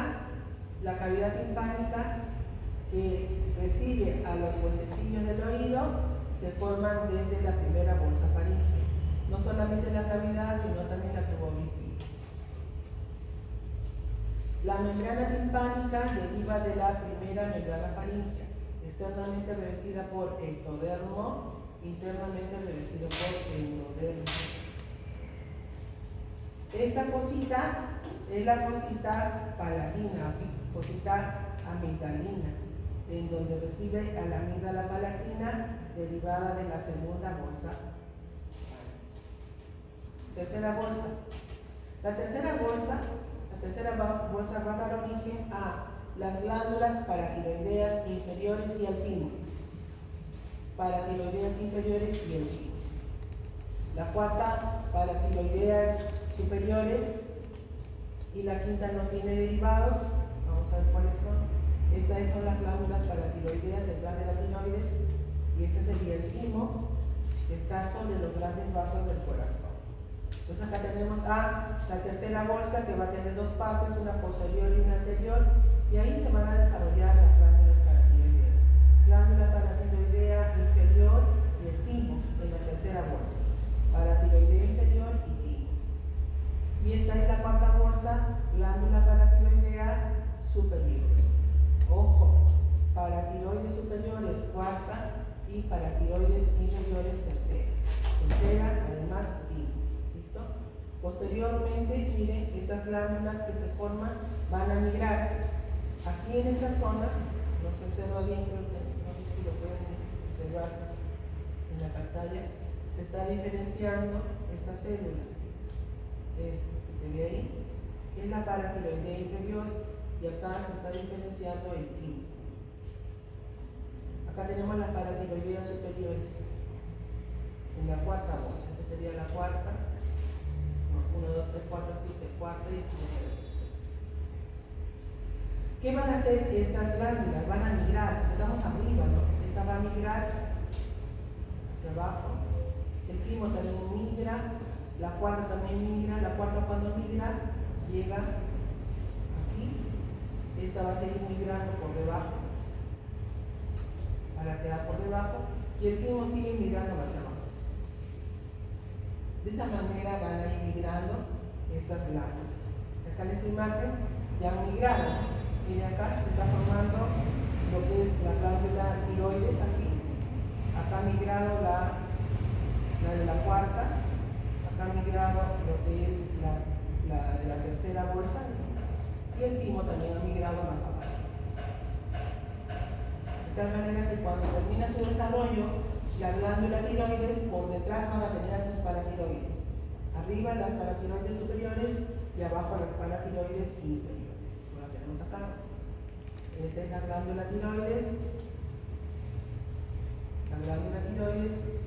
la cavidad timpánica que recibe a los huesecillos del oído, se forman desde la primera bolsa faríngea. No solamente la cavidad, sino también la tuba auditiva. La membrana timpánica deriva de la primera membrana faríngea, externamente revestida por ectodermo, internamente revestido por endodermo. Esta fosita es la fosita palatina, fosita amigdalina, en donde recibe a la amígdala palatina derivada de la segunda bolsa. Tercera bolsa. La tercera bolsa va a dar origen a las glándulas paratiroideas inferiores y al timo. Paratiroideas inferiores y el timo. La cuarta, paratiroideas superiores, y la quinta no tiene derivados. Vamos a ver cuáles son. Estas son las glándulas paratiroideas detrás de la tiroides, y este sería el timo, que está sobre los grandes vasos del corazón. Entonces acá tenemos a la tercera bolsa, que va a tener dos partes, una posterior y una anterior, y ahí se van a desarrollar las glándulas paratiroideas. Glándula paratiroidea inferior y el timo en la tercera bolsa. Paratiroidea inferior y timo. Y esta es la cuarta bolsa, glándula paratiroidea superior. Ojo, paratiroides superiores cuarta y paratiroides inferiores tercera. Tercera, además timo. ¿Listo? Posteriormente, miren, estas glándulas que se forman van a migrar. Aquí en esta zona, no se observa bien, creo que no sé si lo pueden observar en la pantalla, se está diferenciando estas células. Que se ve ahí, que es la paratiroidea inferior, y acá se está diferenciando el timo. Acá tenemos las paratiroideas superiores en la cuarta bolsa. Esta sería la cuarta. 1, 2, 3, 4, 7, cuarta y primera tercera. ¿Qué van a hacer estas glándulas? Van a migrar. Estamos arriba, ¿no? Esta va a migrar hacia abajo. El timo también migra. La cuarta también migra. La cuarta, cuando migra, llega aquí. Esta va a seguir migrando por debajo para quedar por debajo, y el timo sigue migrando hacia abajo. De esa manera van a ir migrando estas glándulas. Acá en esta imagen ya han migrado. Miren, acá se está formando lo que es la glándula tiroides aquí. Acá ha migrado la de la cuarta. Acá ha migrado lo que es la de la tercera bolsa. y el timo también ha migrado más abajo. De tal manera que cuando termina su desarrollo, la glándula tiroides por detrás van a tener a sus paratiroides. Arriba las paratiroides superiores y abajo las paratiroides inferiores. Lo tenemos acá. Esta es la glándula tiroides.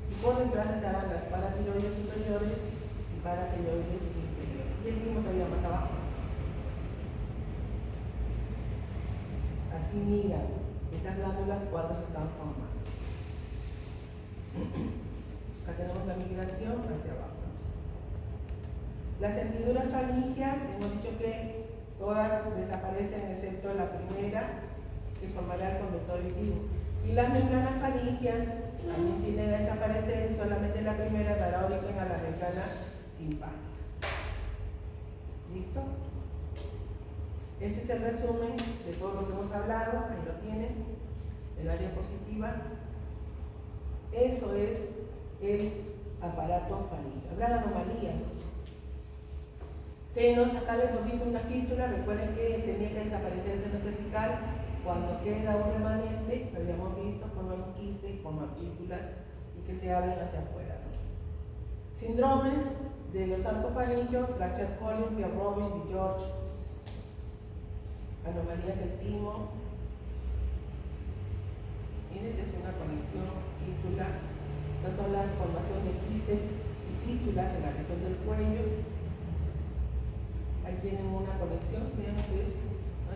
Y por detrás estarán las paratiroides superiores y paratiroides inferiores. Y el timo todavía más abajo. Así miran estas glándulas cuando se están formando. Acá tenemos la migración hacia abajo. Las hendiduras faringias, hemos dicho que todas desaparecen excepto la primera, que formará el conductor vitivo. Y las membranas faringias también tienden a desaparecer y solamente la primera dará origen a la membrana timpánica. ¿Listo? Este es el resumen de todo lo que hemos hablado. Ahí lo tienen en las diapositivas. Eso es el aparato faríngeo. Habrá la anomalía. Senos, acá le hemos visto una fístula. Recuerden que tenía que desaparecer el seno cervical. Cuando queda un remanente, lo habíamos visto, forma un quiste y forma fístulas y que se abren hacia afuera, ¿no? Síndromes de los arcofaringios, Rachel-Collins, Pierre-Robin y George. Anomalías del timo. Miren que es una conexión fístula. Estas son las formaciones de quistes y fístulas en la región del cuello. Ahí tienen una conexión, vean ustedes,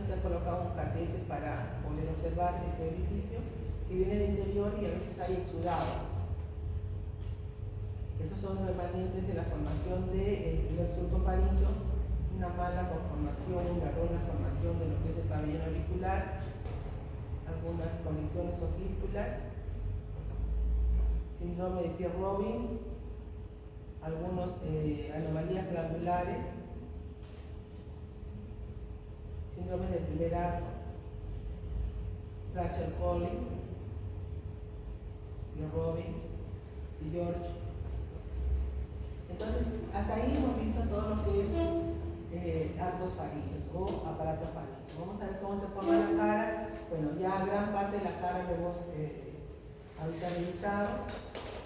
se ha colocado un catete para poder observar este orificio que viene del interior y a veces hay exudado. Estos son remanentes de la formación del primer surco faríngeo, una mala conformación, una errónea formación de lo que es el pabellón auricular, algunas conexiones o fístulas, síndrome de Pierre-Robin, algunas anomalías glandulares, síndrome del primer arco, Rachel-Collins, Pierre-Robin y George. Entonces, hasta ahí hemos visto todo lo que es arcos faríngeos o aparato faríngeo. Vamos a ver cómo se forma la cara. Bueno, ya gran parte de la cara lo hemos ahorita revisado.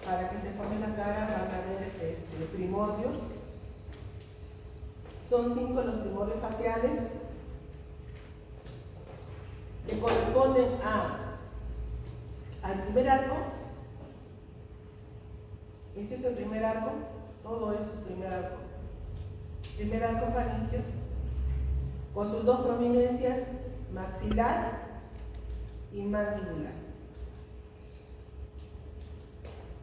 Para que se forme la cara van a haber primordios. Son 5 los primordios faciales que corresponden al primer arco. Este es el primer arco, todo esto es primer arco. Primer arco faríngeo, con sus 2 prominencias, maxilar y mandibular.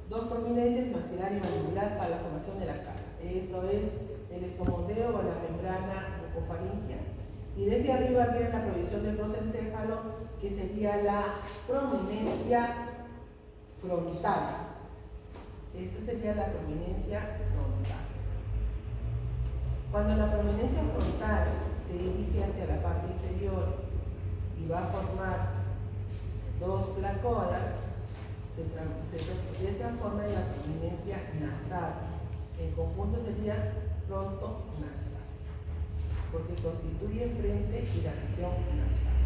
2 prominencias, maxilar y mandibular para la formación de la cara. Esto es el estomodeo o la membrana bucofaríngea. Y desde arriba viene la proyección del prosencéfalo, que sería la prominencia frontal. Esto sería la prominencia frontal. Cuando la prominencia frontal se dirige hacia la parte inferior y va a formar 2 placodas, se transforma en la prominencia nasal. En conjunto sería frontonasal, porque constituye frente y la región nasal.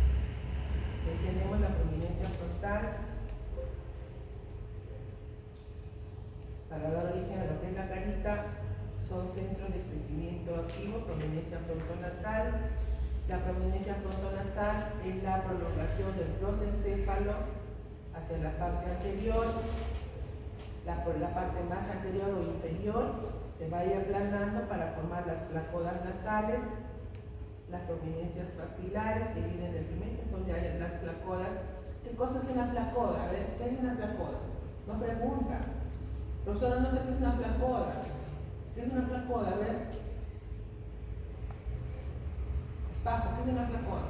Ahí tenemos la prominencia frontal para dar origen a lo que es la carita. Son centros de crecimiento activo, prominencia frontonasal. La prominencia frontonasal es la prolongación del prosencéfalo hacia la parte anterior. La parte más anterior o inferior se va a ir aplanando para formar las placodas nasales, las prominencias maxilares que vienen del primer, que son ya las placodas. ¿Qué cosa es una placoda? A ver, ¿qué es una placoda? No pregunta. Profesora, no sé qué es una placoda. ¿Qué es una placoda? A ver. Espejo, ¿qué es una placoda?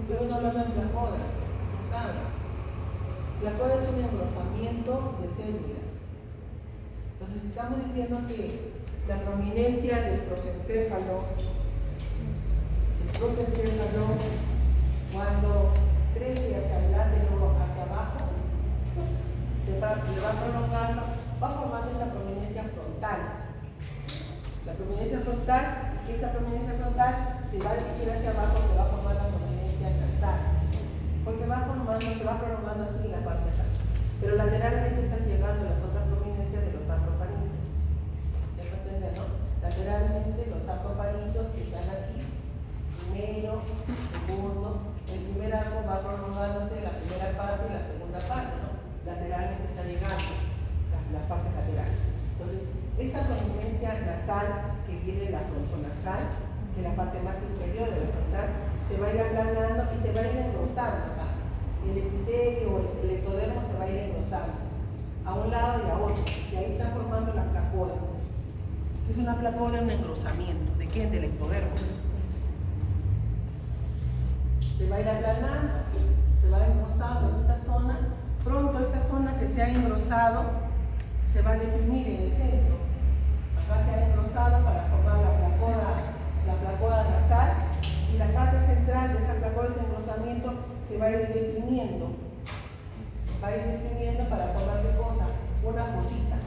Yo no hablo de placodas, no saben. Placoda es un engrosamiento de células. Entonces estamos diciendo que la prominencia del prosencéfalo, cuando crece hacia adelante y luego hacia abajo, le va prolongando, va formando esta prominencia frontal. La prominencia frontal, aquí esta prominencia frontal si va a dirigir hacia abajo, te va a formar la prominencia nasal, porque va formando, se va prolongando así la parte de acá. Pero lateralmente están llegando las otras prominencias de los sacrofaringios. ¿Ya puedo entender, no? Lateralmente los sacrofaringios que están aquí, primero, segundo, el primer arco va prolongándose la primera parte y la segunda parte, ¿no? Lateralmente está llegando las partes laterales. Entonces, esta prominencia nasal que viene de la frontonasal, que es la parte más inferior de la frontal, se va a ir aplanando y se va a ir engrosando acá. El epitelio o el ectodermo se va a ir engrosando a un lado y a otro, y ahí está formando la placoda. Es una placoda, un engrosamiento. ¿De quién? Del ectodermo. Se va a ir aplanando, se va engrosando en esta zona. Pronto esta zona que se ha engrosado se va a deprimir en el centro. Acá se ha engrosado para formar la placoda nasal, y la parte central de esa placoda, ese engrosamiento, se va a ir deprimiendo. Va a ir deprimiendo para formar ¿qué cosa? Una fosita.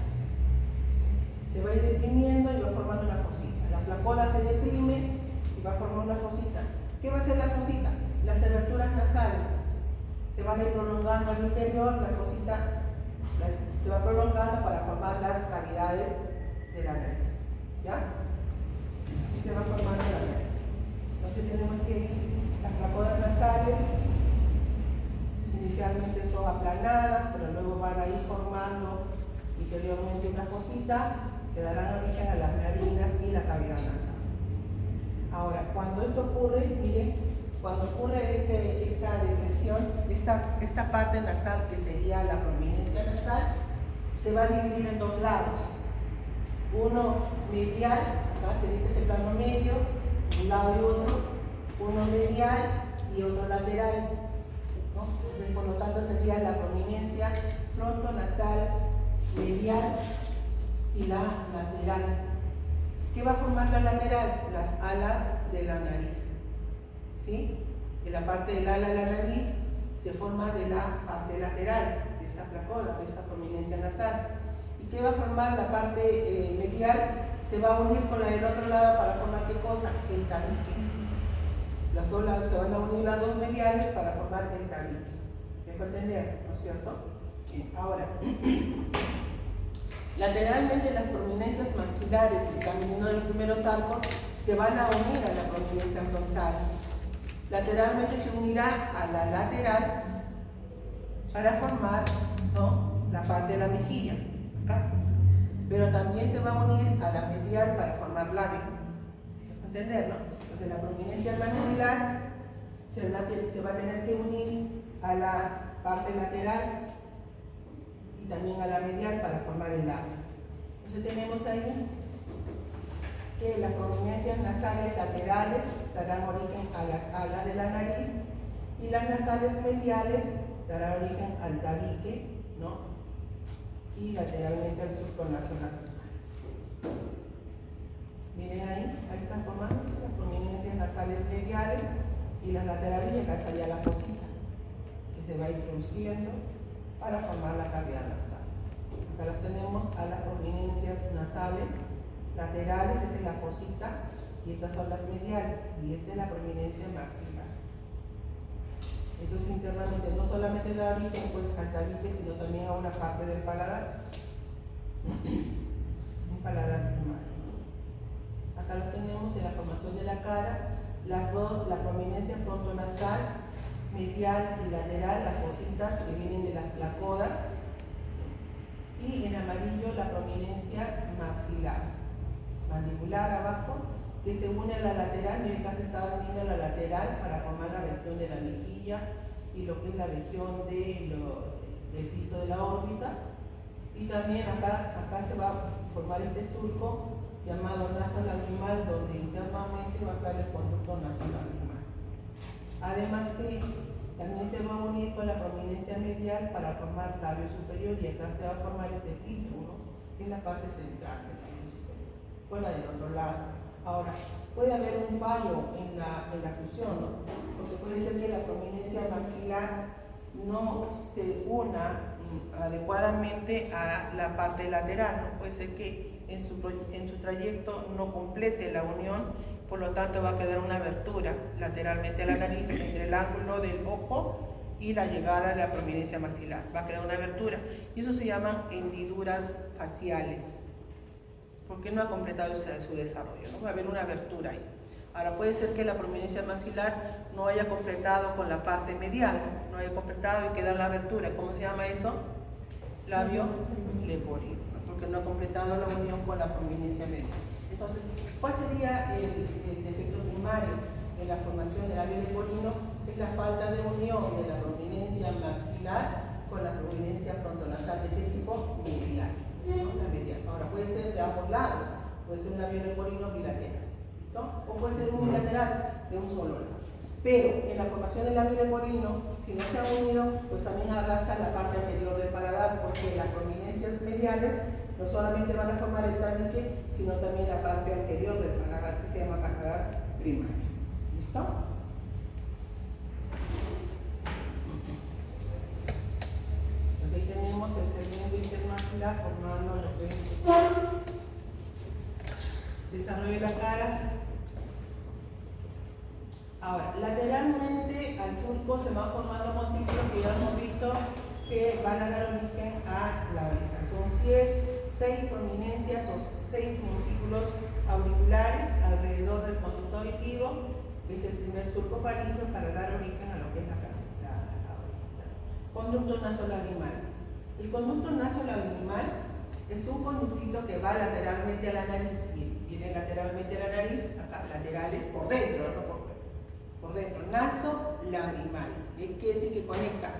Se va a ir deprimiendo y va formando una fosita. La placoda se deprime y va a formar una fosita. ¿Qué va a ser la fosita? Las aberturas nasales se van a ir prolongando al interior, la fosita se va prolongando para formar las cavidades de la nariz. ¿Ya? Así se va formando la nariz. Entonces tenemos que ir, las placodas nasales inicialmente son aplanadas, pero luego van a ir formando interiormente una fosita que darán origen a las narinas y la cavidad nasal. Ahora, cuando esto ocurre, miren, cuando ocurre esta depresión, esta parte nasal que sería la prominencia nasal, se va a dividir en dos lados. Uno medial, acá sería ese plano medio, un lado y otro, uno medial y otro lateral, ¿no? Entonces, por lo tanto, sería la prominencia frontonasal, medial y la lateral. ¿Qué va a formar la lateral? Las alas de la nariz. ¿Sí? En la parte del ala de la nariz se forma de la parte lateral de esta placoda, de esta prominencia nasal. ¿Y qué va a formar la parte medial? Se va a unir con la del otro lado para formar ¿qué cosa? El tabique. Se van a unir las dos mediales para formar el tabique. ¿Me dejo entender? ¿No es cierto? Bien, ahora, lateralmente las prominencias maxilares que están viniendo de los primeros arcos se van a unir a la prominencia frontal. Lateralmente se unirá a la lateral para formar, ¿no?, la parte de la mejilla, acá. Pero también se va a unir a la medial para formar labio. ¿Entender, no? Entonces la prominencia maxilar se va a tener que unir a la parte lateral y también a la medial para formar el labio. Entonces tenemos ahí que las prominencias nasales laterales darán origen a las alas de la nariz y las nasales mediales darán origen al tabique, ¿no?, y lateralmente al surco nasal. Miren ahí están formándose las prominencias nasales mediales y las laterales, y acá está ya la fosita que se va introduciendo para formar la cavidad nasal. Acá las tenemos a las prominencias nasales laterales, esta es la fosita y estas son las mediales, y esta es la prominencia maxilar. Eso es internamente, no solamente da origen pues al tabique, sino también a una parte del paladar, un paladar primario. Acá lo tenemos en la formación de la cara, las dos, la prominencia frontonasal, medial y lateral, las fositas que vienen de las placodas, y en amarillo la prominencia maxilar, mandibular abajo, que se une a la lateral. Miren, acá se está uniendo la lateral para formar la región de la mejilla y lo que es la región del piso de la órbita, y también acá se va a formar este surco llamado nasolagrimal, donde internamente va a estar el conducto nasolagrimal. Además que también se va a unir con la prominencia medial para formar labio superior, y acá se va a formar este filtro, ¿no?, que es la parte central del labio superior, con la del otro lado. Ahora, puede haber un fallo en la fusión, ¿no?, porque puede ser que la prominencia maxilar no se una adecuadamente a la parte lateral, ¿no? Puede ser que en su trayecto no complete la unión, por lo tanto va a quedar una abertura lateralmente a la nariz entre el ángulo del ojo y la llegada de la prominencia maxilar. Va a quedar una abertura y eso se llaman hendiduras faciales, porque no ha completado su desarrollo, ¿no? Va a haber una abertura ahí. Ahora puede ser que la prominencia maxilar no haya completado con la parte medial, no haya completado y queda la abertura. ¿Cómo se llama eso? Labio leporino, ¿no? Porque no ha completado la unión con la prominencia medial. Entonces, ¿cuál sería el defecto primario en la formación del labio leporino? Es la falta de unión de la prominencia maxilar con la prominencia frontonasal. ¿De qué tipo? Medial, ¿no? La medial. Ahora puede ser de ambos lados, puede ser un labio leporino bilateral, ¿no? O puede ser unilateral de un solo lado. Pero en la formación del labio leporino, si no se ha unido, pues también arrastra la parte anterior del paladar, porque las prominencias mediales no solamente van a formar el tabique, sino también la parte anterior del paladar, que se llama paladar primario. ¿Listo? Entonces ahí tenemos el segmento intermaxilar formando lo que es desarrollo de la cara. Ahora, lateralmente al surco se van formando montículos que ya hemos visto que van a dar origen a la oreja. Son 6 prominencias o 6 montículos auriculares alrededor del conducto auditivo, que es el primer surco faríngeo para dar origen a lo que es la oreja. Conducto nasolagrimal. El conducto nasolagrimal es un conductito que va lateralmente a la nariz, viene lateralmente a la nariz, acá laterales, por dentro, no por dentro, nasolagrimal. Quiere decir que conecta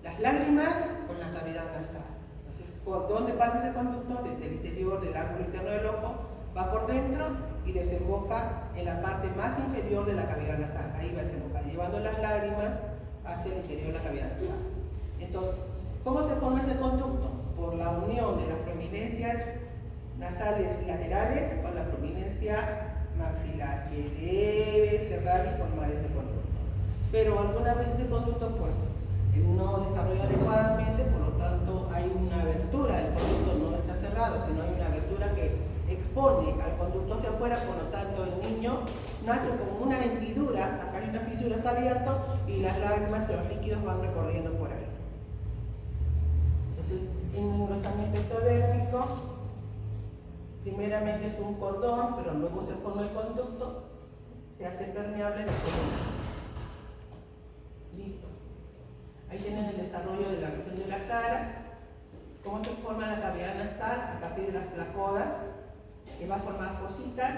las lágrimas con la cavidad nasal. Entonces, ¿por dónde pasa ese conducto? Desde el interior del ángulo interno del ojo, va por dentro y desemboca en la parte más inferior de la cavidad nasal. Ahí va a desembocar, llevando las lágrimas hacia el interior de la cavidad nasal. Entonces, ¿cómo se forma ese conducto? Por la unión de las prominencias nasales laterales con la prominencia maxilar, que debe cerrar y formar ese conducto. Pero alguna vez ese conducto pues no desarrolla adecuadamente, por lo tanto hay una abertura, el conducto no está cerrado, sino hay una abertura que expone al conducto hacia afuera, por lo tanto el niño nace con una hendidura, acá hay una fisura, está abierto y las lágrimas y los líquidos van recorriendo por ahí. Entonces, en un engrosamiento ectodérmico, primeramente es un cordón, pero luego se forma el conducto, se hace permeable de colores. Listo. Ahí tienen el desarrollo de la región de la cara, cómo se forma la cavidad nasal a partir de las placodas, que va a formar fositas.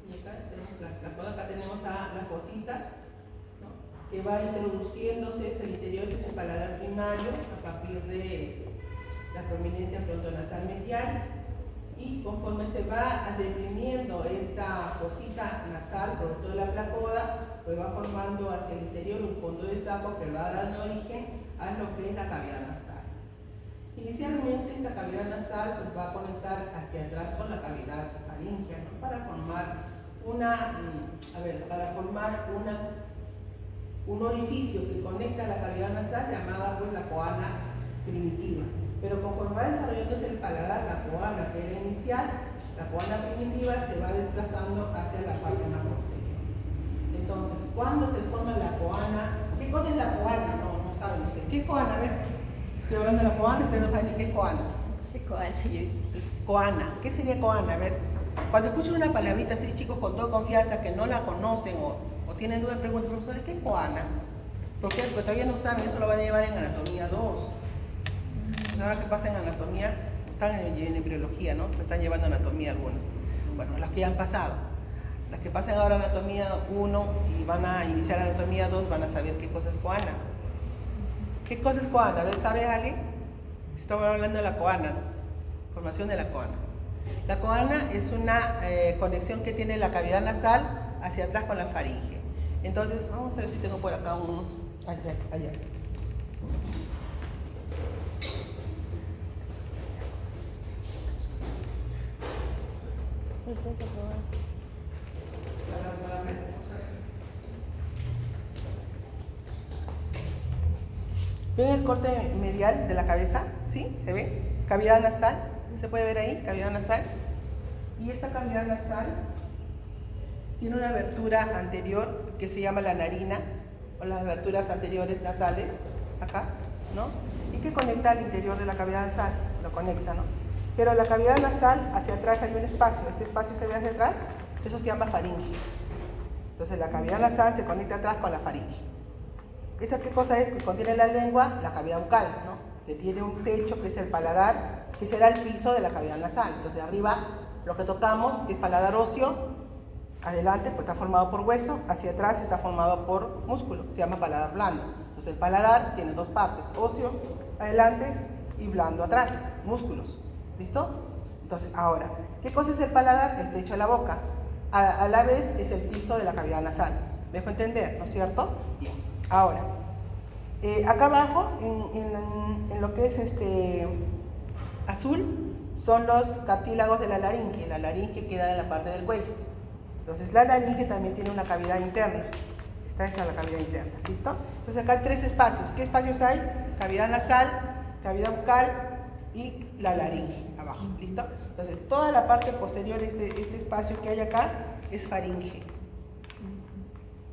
Y acá tenemos la placoda, acá tenemos a la fosita, ¿no? Que va introduciéndose hacia el interior del paladar primario a partir de la prominencia frontonasal medial, y conforme se va deprimiendo esta fosita nasal producto de la placoda, pues va formando hacia el interior un fondo de saco que va dando origen a lo que es la cavidad nasal. Inicialmente esta cavidad nasal pues va a conectar hacia atrás con la cavidad faríngea, ¿no? Para formar un orificio que conecta la cavidad nasal llamada pues la coana primitiva. Pero conforme va desarrollándose el paladar, la coana que era inicial, la coana primitiva se va desplazando hacia la parte más posterior. Entonces, ¿cuándo se forma la coana? ¿Qué cosa es la coana? No saben ustedes. ¿Qué es coana? A ver, estoy hablando de la coana, ustedes no saben ni qué es coana. ¿Qué coana? Coana, ¿qué sería coana? A ver, cuando escuchan una palabrita así, chicos, con toda confianza, que no la conocen o tienen dudas, preguntan, profesores, ¿qué es coana? ¿Por qué? Porque todavía no saben, eso lo van a llevar en anatomía 2. Ahora que pasa en anatomía, están en embriología, ¿no? Están llevando anatomía algunos. Bueno, las que ya han pasado. Las que pasen ahora anatomía 1 y van a iniciar anatomía 2 van a saber qué cosa es coana. ¿Qué cosa es coana? A ver, ¿sabe alguien? Si estamos hablando de la coana, formación de la coana. La coana es una conexión que tiene la cavidad nasal hacia atrás con la faringe. Entonces, vamos a ver si tengo por acá uno. Allá. ¿Ven el corte medial de la cabeza? ¿Sí? ¿Se ve? Cavidad nasal. ¿Se puede ver ahí? Cavidad nasal. Y esta cavidad nasal tiene una abertura anterior que se llama la narina, o las aberturas anteriores nasales, acá, ¿no? Y que conecta al interior de la cavidad nasal, lo conecta, ¿no? Pero la cavidad nasal, hacia atrás hay un espacio, este espacio se ve hacia atrás, eso se llama faringe. Entonces la cavidad nasal se conecta atrás con la faringe. ¿Esta qué cosa es? Que contiene la lengua, la cavidad bucal, ¿no? Que tiene un techo que es el paladar, que será el piso de la cavidad nasal. Entonces arriba lo que tocamos, que es paladar óseo, adelante pues está formado por hueso, hacia atrás está formado por músculo, se llama paladar blando. Entonces el paladar tiene dos partes, óseo adelante y blando atrás, músculos. ¿Listo? Entonces ahora, ¿qué cosa es el paladar? El techo de la boca. A la vez es el piso de la cavidad nasal. ¿Me dejo entender? ¿No es cierto? Bien. Ahora, acá abajo, en lo que es azul, son los cartílagos de la laringe. La laringe queda en la parte del cuello. Entonces la laringe también tiene una cavidad interna. Esta es la cavidad interna. ¿Listo? Entonces acá hay tres espacios. ¿Qué espacios hay? Cavidad nasal, cavidad bucal y la laringe abajo. ¿Listo? Entonces toda la parte posterior, este espacio que hay acá, es faringe.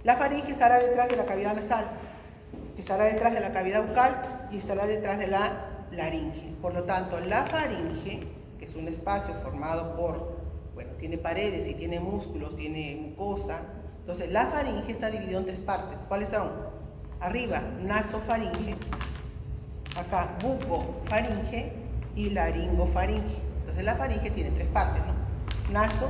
La faringe estará detrás de la cavidad nasal, estará detrás de la cavidad bucal y estará detrás de la laringe. Por lo tanto, la faringe, que es un espacio formado por, bueno, tiene paredes y tiene músculos, tiene mucosa. Entonces, la faringe está dividida en tres partes. ¿Cuáles son? Arriba, nasofaringe, acá, bucofaringe y laringofaringe. Entonces, la faringe tiene tres partes, ¿no? Naso,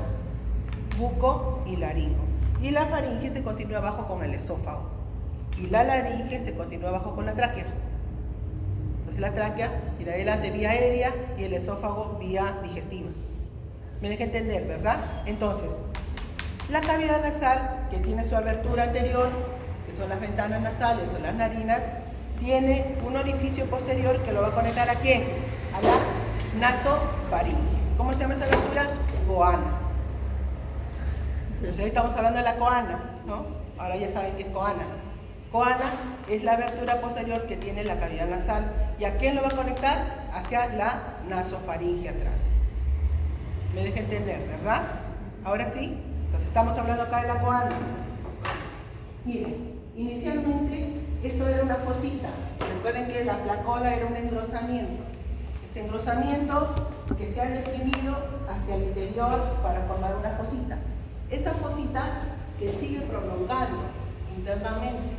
buco y laringo. Y la faringe se continúa abajo con el esófago. Y la laringe se continúa abajo con la tráquea. Entonces la tráquea viene adelante vía aérea y el esófago vía digestiva. Me deja entender, ¿verdad? Entonces, la cavidad nasal, que tiene su abertura anterior, que son las ventanas nasales o las narinas, tiene un orificio posterior que lo va a conectar ¿a quién? A la nasofaringe. ¿Cómo se llama esa abertura? Coana. Entonces hoy estamos hablando de la coana, ¿no? Ahora ya saben qué es coana. Coana es la abertura posterior que tiene la cavidad nasal. ¿Y a quién lo va a conectar? Hacia la nasofaringe atrás. ¿Me deja entender, verdad? Ahora sí. Entonces estamos hablando acá de la coana. Miren, inicialmente esto era una fosita. Recuerden que la placoda era un engrosamiento. Este engrosamiento que se ha deprimido hacia el interior para formar una fosita. Esa fosita se sigue prolongando internamente,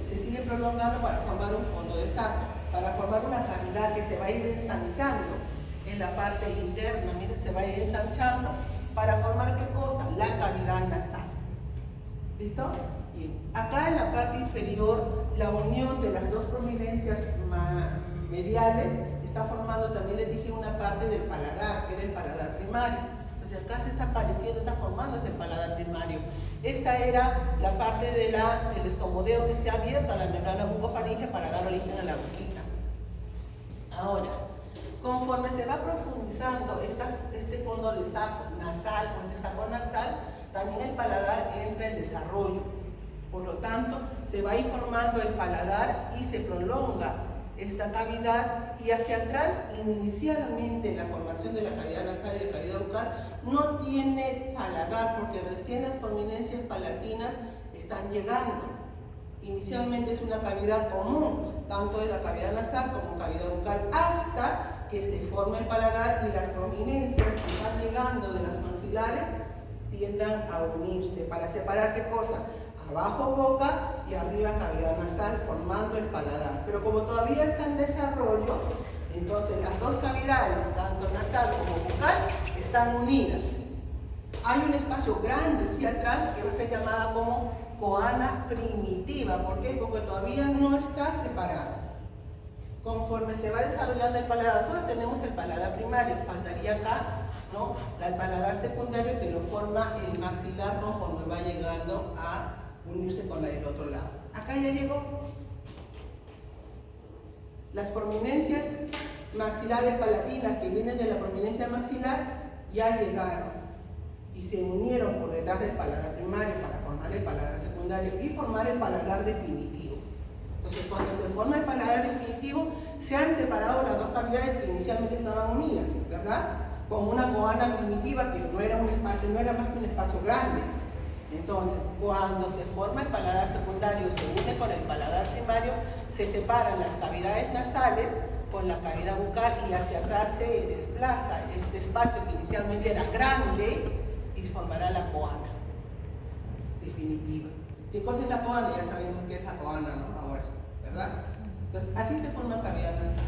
se sigue prolongando para formar un fondo de saco, para formar una cavidad que se va a ir ensanchando en la parte interna, miren, se va a ir ensanchando para formar ¿qué cosa? La cavidad nasal. ¿Listo? Bien. Acá en la parte inferior, la unión de las dos prominencias mediales está formando, también les dije, una parte del paladar, que era el paladar primario. Entonces acá se está apareciendo, está formándose el paladar primario. Esta era la parte del estomodeo que se ha abierto a la membrana bucofaringe para dar origen a la boquita. Ahora, conforme se va profundizando este fondo de saco nasal o este saco nasal, también el paladar entra en desarrollo. Por lo tanto, se va a ir formando el paladar y se prolonga esta cavidad, y hacia atrás, inicialmente la formación de la cavidad nasal y la cavidad bucal no tiene paladar porque recién las prominencias palatinas están llegando. Inicialmente es una cavidad común, tanto de la cavidad nasal como cavidad bucal, hasta que se forme el paladar y las prominencias que están llegando de las maxilares tiendan a unirse para separar ¿qué cosa? Abajo boca y arriba cavidad nasal, formando el paladar. Pero como todavía está en desarrollo, entonces las dos cavidades, tanto nasal como bucal, están unidas. Hay un espacio grande hacia atrás que va a ser llamada como coana primitiva. ¿Por qué? Porque todavía no está separada. Conforme se va desarrollando el paladar, solo tenemos el paladar primario, faltaría acá, ¿no? El paladar secundario que lo forma el maxilar conforme va llegando a unirse con la del otro lado. Acá ya llegó. Las prominencias maxilares palatinas que vienen de la prominencia maxilar ya llegaron y se unieron por detrás del paladar primario para formar el paladar secundario y formar el paladar definitivo. Entonces, cuando se forma el paladar definitivo, se han separado las dos cavidades que inicialmente estaban unidas, ¿verdad? con una coana primitiva que no era un espacio, no era más que un espacio grande. Entonces, cuando se forma el paladar secundario, se une con el paladar primario, se separan las cavidades nasales con la cavidad bucal y hacia atrás se desplaza este espacio que inicialmente era grande y formará la coana definitiva. ¿Qué cosa es la coana? Ya sabemos qué es la coana, ¿no? Ahora, ¿verdad? Entonces, así se forma cavidad nasal,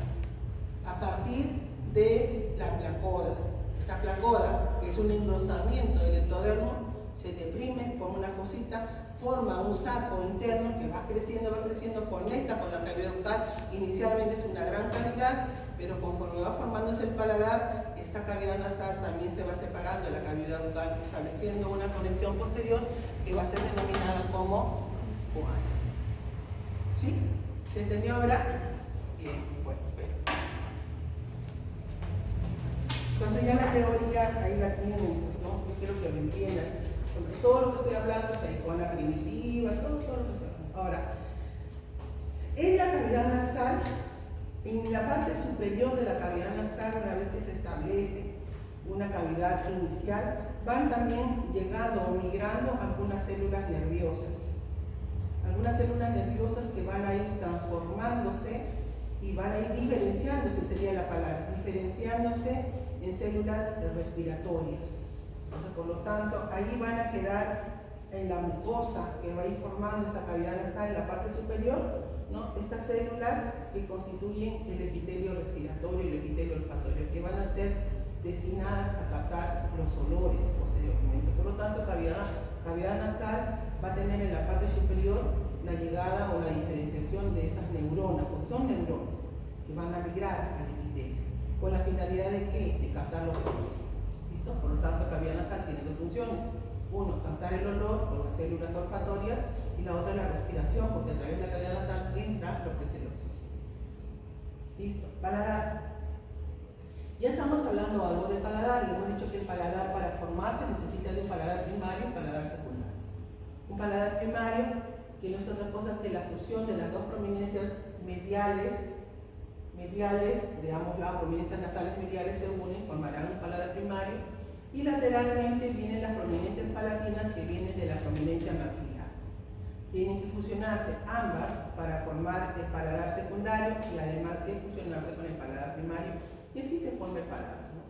a partir de la placoda. Esta placoda, que es un engrosamiento del ectodermo, se deprime, forma una fosita, forma un saco interno que va creciendo, conecta con la cavidad bucal. Inicialmente es una gran cavidad, pero conforme va formándose el paladar, esta cavidad nasal también se va separando de la cavidad bucal, estableciendo una conexión posterior que va a ser denominada como coana. ¿Sí? ¿Se entendió ahora? Bien, bueno, perfecto. Entonces ya la teoría ahí la tienen, pues, ¿no? Yo quiero que lo entiendan. Todo lo que estoy hablando está ahí con la primitiva, todo lo que estoy hablando. Ahora, en la cavidad nasal, en la parte superior de la cavidad nasal, una vez que se establece una cavidad inicial, van también llegando o migrando algunas células nerviosas. Algunas células nerviosas que van a ir transformándose y van a ir diferenciándose, sería la palabra, diferenciándose en células respiratorias. Entonces, por lo tanto, ahí van a quedar en la mucosa que va a ir formando esta cavidad nasal en la parte superior, ¿no? Estas células que constituyen el epitelio respiratorio y el epitelio olfatorio, que van a ser destinadas a captar los olores posteriormente. Por lo tanto, cavidad nasal va a tener en la parte superior la llegada o la diferenciación de estas neuronas, porque son neuronas que van a migrar al epitelio, con la finalidad de ¿qué? De captar los olores. ¿Listo? Por lo tanto, cavidad nasal tiene dos funciones. Uno, captar el olor con las células olfatorias, y la otra, la respiración, porque a través de la cavidad nasal entra lo que es el oxígeno. ¿Listo? Paladar. Ya estamos hablando algo del paladar, y hemos dicho que el paladar, para formarse, necesita de un paladar primario y un paladar secundario. Un paladar primario, que no es otra cosa que la fusión de las dos prominencias mediales, de ambos lados, prominencias nasales mediales se unen, formarán un paladar primario, y lateralmente vienen las prominencias palatinas que vienen de la prominencia maxilar. Tienen que fusionarse ambas para formar el paladar secundario, y además que fusionarse con el paladar primario, y así se forma el paladar, ¿no?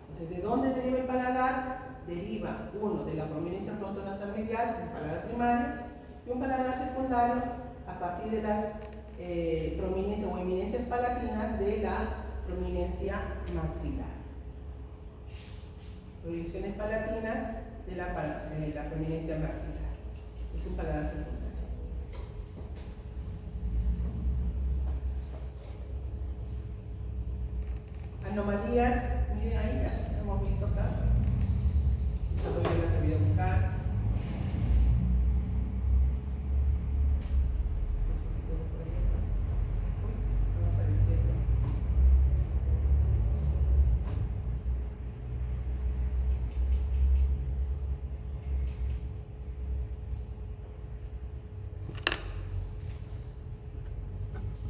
Entonces, ¿de dónde deriva el paladar? Deriva, uno, de la prominencia frontonasal medial, el paladar primario, y un paladar secundario a partir de las prominencias o eminencias palatinas de la prominencia maxilar. Proyecciones palatinas de la prominencia maxilar. Es un paladar secundario. Anomalías, miren ahí, así hemos visto acá. Desarrollo de la cavidad bucal.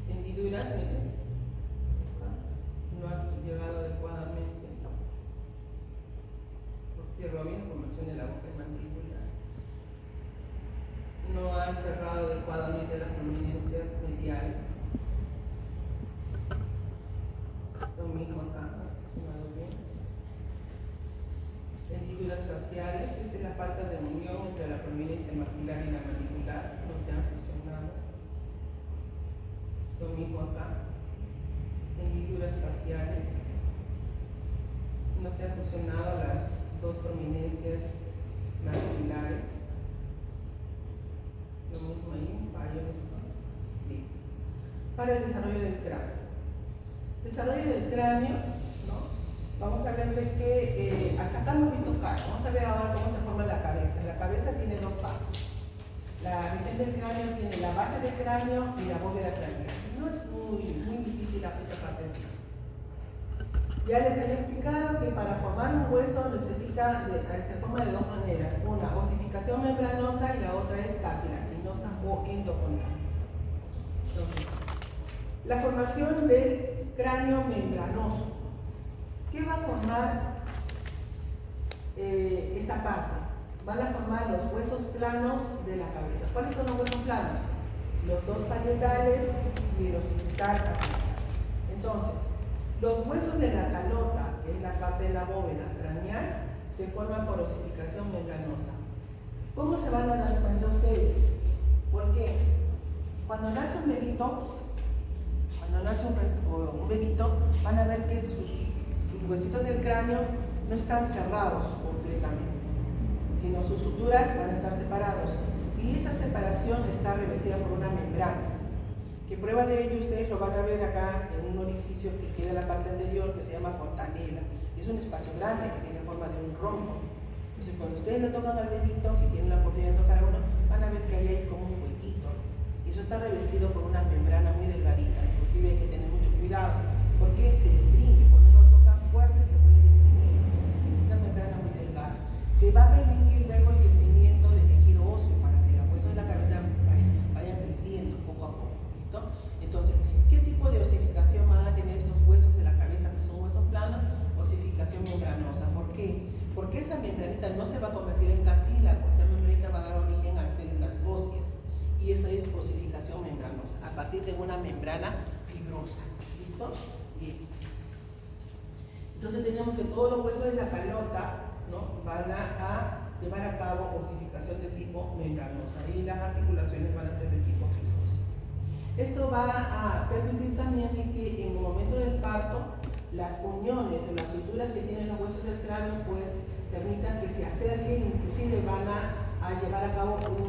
Hendiduras, miren, no han llegado adecuadamente, porque bien formación de la boca y mandíbula. No han cerrado adecuadamente las prominencias mediales. Lo mismo acá, funcionado bien. Hendiduras faciales, esta es la falta de unión entre la prominencia maxilar y la mandibular, no se han fusionado. Lo mismo acá, hendiduras faciales, no se han fusionado las dos prominencias maxilares. Lo mismo ahí, un fallo en esto. Bien. Para el desarrollo del cráneo. Desarrollo del cráneo, ¿no? Vamos a ver de que hasta acá hemos visto cara. Vamos a ver ahora cómo se forma la cabeza. La cabeza tiene dos partes. La región del cráneo tiene la base del cráneo y la bóveda craneal. No es muy difícil esta parte. Ya les he explicado que para formar un hueso se forma de dos maneras. Una, osificación membranosa, y la otra es cartilaginosa o endocondral. Entonces, la formación del cráneo membranoso. ¿Qué va a formar? formar esta parte, van a formar los huesos planos de la cabeza. ¿Cuáles son los huesos planos? Los dos parietales y el occipital hacia atrás. Entonces, los huesos de la calota, que es la parte de la bóveda craneal, se forman por osificación membranosa. ¿Cómo se van a dar cuenta ustedes? Porque cuando nace un bebito, van a ver que sus huesitos del cráneo no están cerrados completamente, sino sus suturas van a estar separados. Y esa separación está revestida por una membrana, que prueba de ello ustedes lo van a ver acá en un orificio que queda en la parte anterior, que se llama fontanela. Es un espacio grande que tiene forma de un rombo. Entonces cuando ustedes le tocan al bebito, si tienen la oportunidad de tocar a uno, van a ver que hay como un huequito. Y eso está revestido por una membrana muy delgadita. Inclusive hay que tener mucho cuidado, porque se deprime. Cuando uno lo toca fuerte se puede deprimir. Es una membrana muy delgada, que va a permitir luego el crecimiento de tejido óseo para que los huesos de la cabeza vayan creciendo poco a poco. ¿Listo? Entonces, ¿qué tipo de osificación van a tener estos huesos de la cabeza que son huesos planos? Osificación membranosa. ¿Por qué? Porque esa membranita no se va a convertir en cartílago, esa membranita va a dar origen a células óseas. Y eso es osificación membranosa, a partir de una membrana fibrosa. ¿Listo? Bien. Entonces tenemos que todos los huesos de la calota, ¿no?, van a llevar a cabo osificación de tipo membranosa y las articulaciones van a ser de tipo fibroso. Esto va a permitir también de que en el momento del parto las uniones o las suturas que tienen los huesos del cráneo pues permitan que se acerquen, inclusive van a llevar a cabo un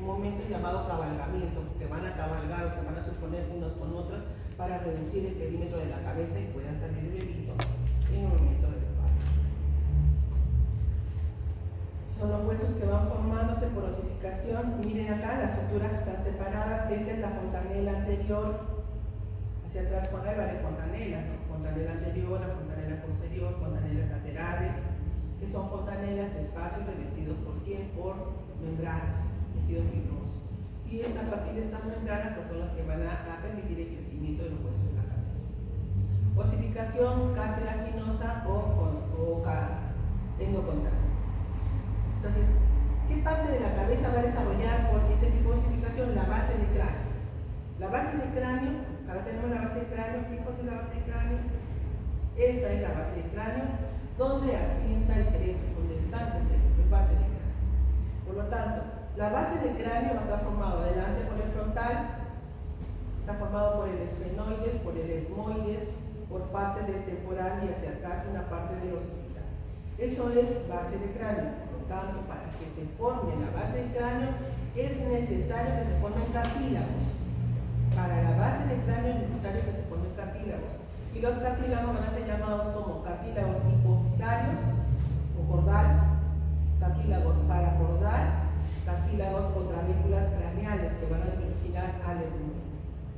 momento llamado cabalgamiento, que van a cabalgar o se van a superponer unos con otros para reducir el perímetro de la cabeza y pueda salir el bebito en el momento del parto. Son los huesos que van formándose por osificación. Miren acá, las suturas están separadas. Esta es la fontanela anterior, hacia atrás hay varias fontanelas, ¿no? Fontanela anterior, la fontanela posterior, fontanelas laterales, que son fontanelas, espacios revestidos por ¿quién? Por membranas, tejido fibroso. Y a partir de estas membranas pues son las que van a permitir el crecimiento de los huesos de la cabeza. Osificación cartilaginosa o endocontraria. Entonces, ¿qué parte de la cabeza va a desarrollar por este tipo de osificación? La base del cráneo. La base del cráneo, acá tenemos la base del cráneo. ¿Qué cosa es la base del cráneo? Esta es la base del cráneo, donde asienta el cerebro, donde descansa el cerebro, es base del cráneo. Por lo tanto, la base del cráneo va a estar formado adelante por el frontal, está formado por el esfenoides, por el etmoides, por parte del temporal y hacia atrás una parte del occipital. Eso es base de cráneo. Por lo tanto, para que se forme la base del cráneo es necesario que se formen cartílagos. Para la base del cráneo es necesario que se formen cartílagos. Y los cartílagos van a ser llamados como cartílagos hipofisarios o cordal, cartílagos paracordal, cartílagos o trabéculas craneales que van a originar alerones.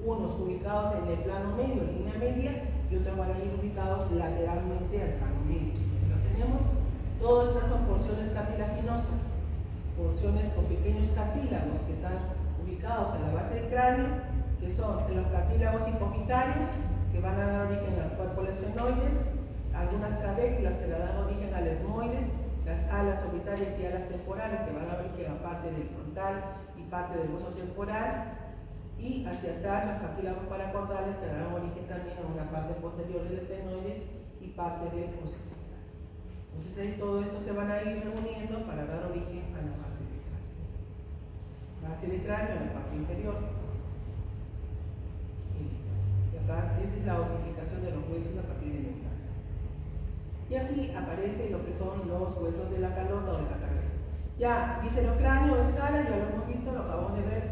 Unos ubicados en el plano medio, línea media, y otros van a ir ubicados lateralmente al plano medio. Lo tenemos. Todas estas son porciones cartilaginosas, porciones o pequeños cartílagos que están ubicados en la base del cráneo, que son los cartílagos hipofisarios, que van a dar origen al cuerpo de los esfenoides, algunas trabéculas que le dan origen al etmoides, las alas orbitales y alas temporales que van a dar origen a parte del frontal y parte del hueso temporal, y hacia atrás los cartílagos paracordales que darán origen también a una parte posterior del esfenoides y parte del occipital. Entonces ahí todo esto se van a ir reuniendo para dar origen a la base del cráneo. Base del cráneo en la parte inferior. Esa es la osificación de los huesos a partir de membranas. Y así aparece lo que son los huesos de la calota o de la cabeza. Ya, viscerocráneo o escala, ya lo hemos visto, lo acabamos de ver.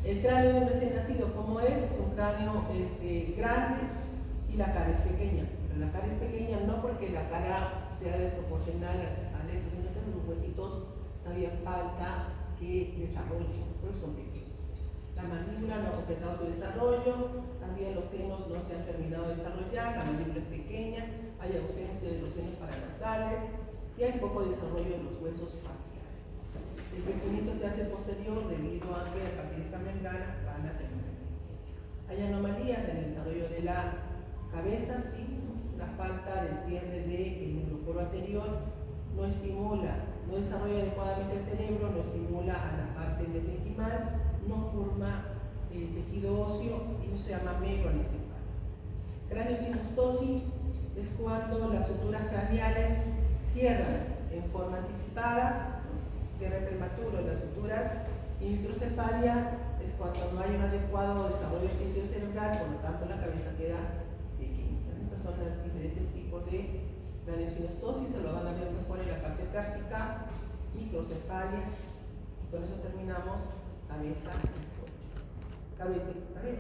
El cráneo de un recién nacido, ¿cómo es? Es un cráneo grande y la cara es pequeña. Pero la cara es pequeña no porque la cara sea desproporcional al eso, sino que los huesitos todavía falta que desarrollen, pues son pequeños. La mandíbula no ha completado su desarrollo, también los senos no se han terminado de desarrollar, la mandíbula es pequeña, hay ausencia de los senos paranasales y hay poco desarrollo en los huesos faciales. El crecimiento se hace posterior debido a que a partir de esta membrana van a terminar creciendo. Hay anomalías en el desarrollo de la Cabeza sí, la falta de cierre del neuroporo anterior no estimula, no desarrolla adecuadamente el cerebro, no estimula a la parte mesenquimal, no forma tejido óseo y eso se llama megalencefalia. Craneosinostosis es cuando las suturas craneales cierran en forma anticipada, cierre prematuro de las suturas, y microcefalia es cuando no hay un adecuado desarrollo del tejido cerebral, por lo tanto la cabeza queda pequeña. Estos son los diferentes tipos de craneosinostosis, se lo van a ver mejor en la parte práctica. Microcefalia, con eso terminamos cabeza y cuello. Cabeza.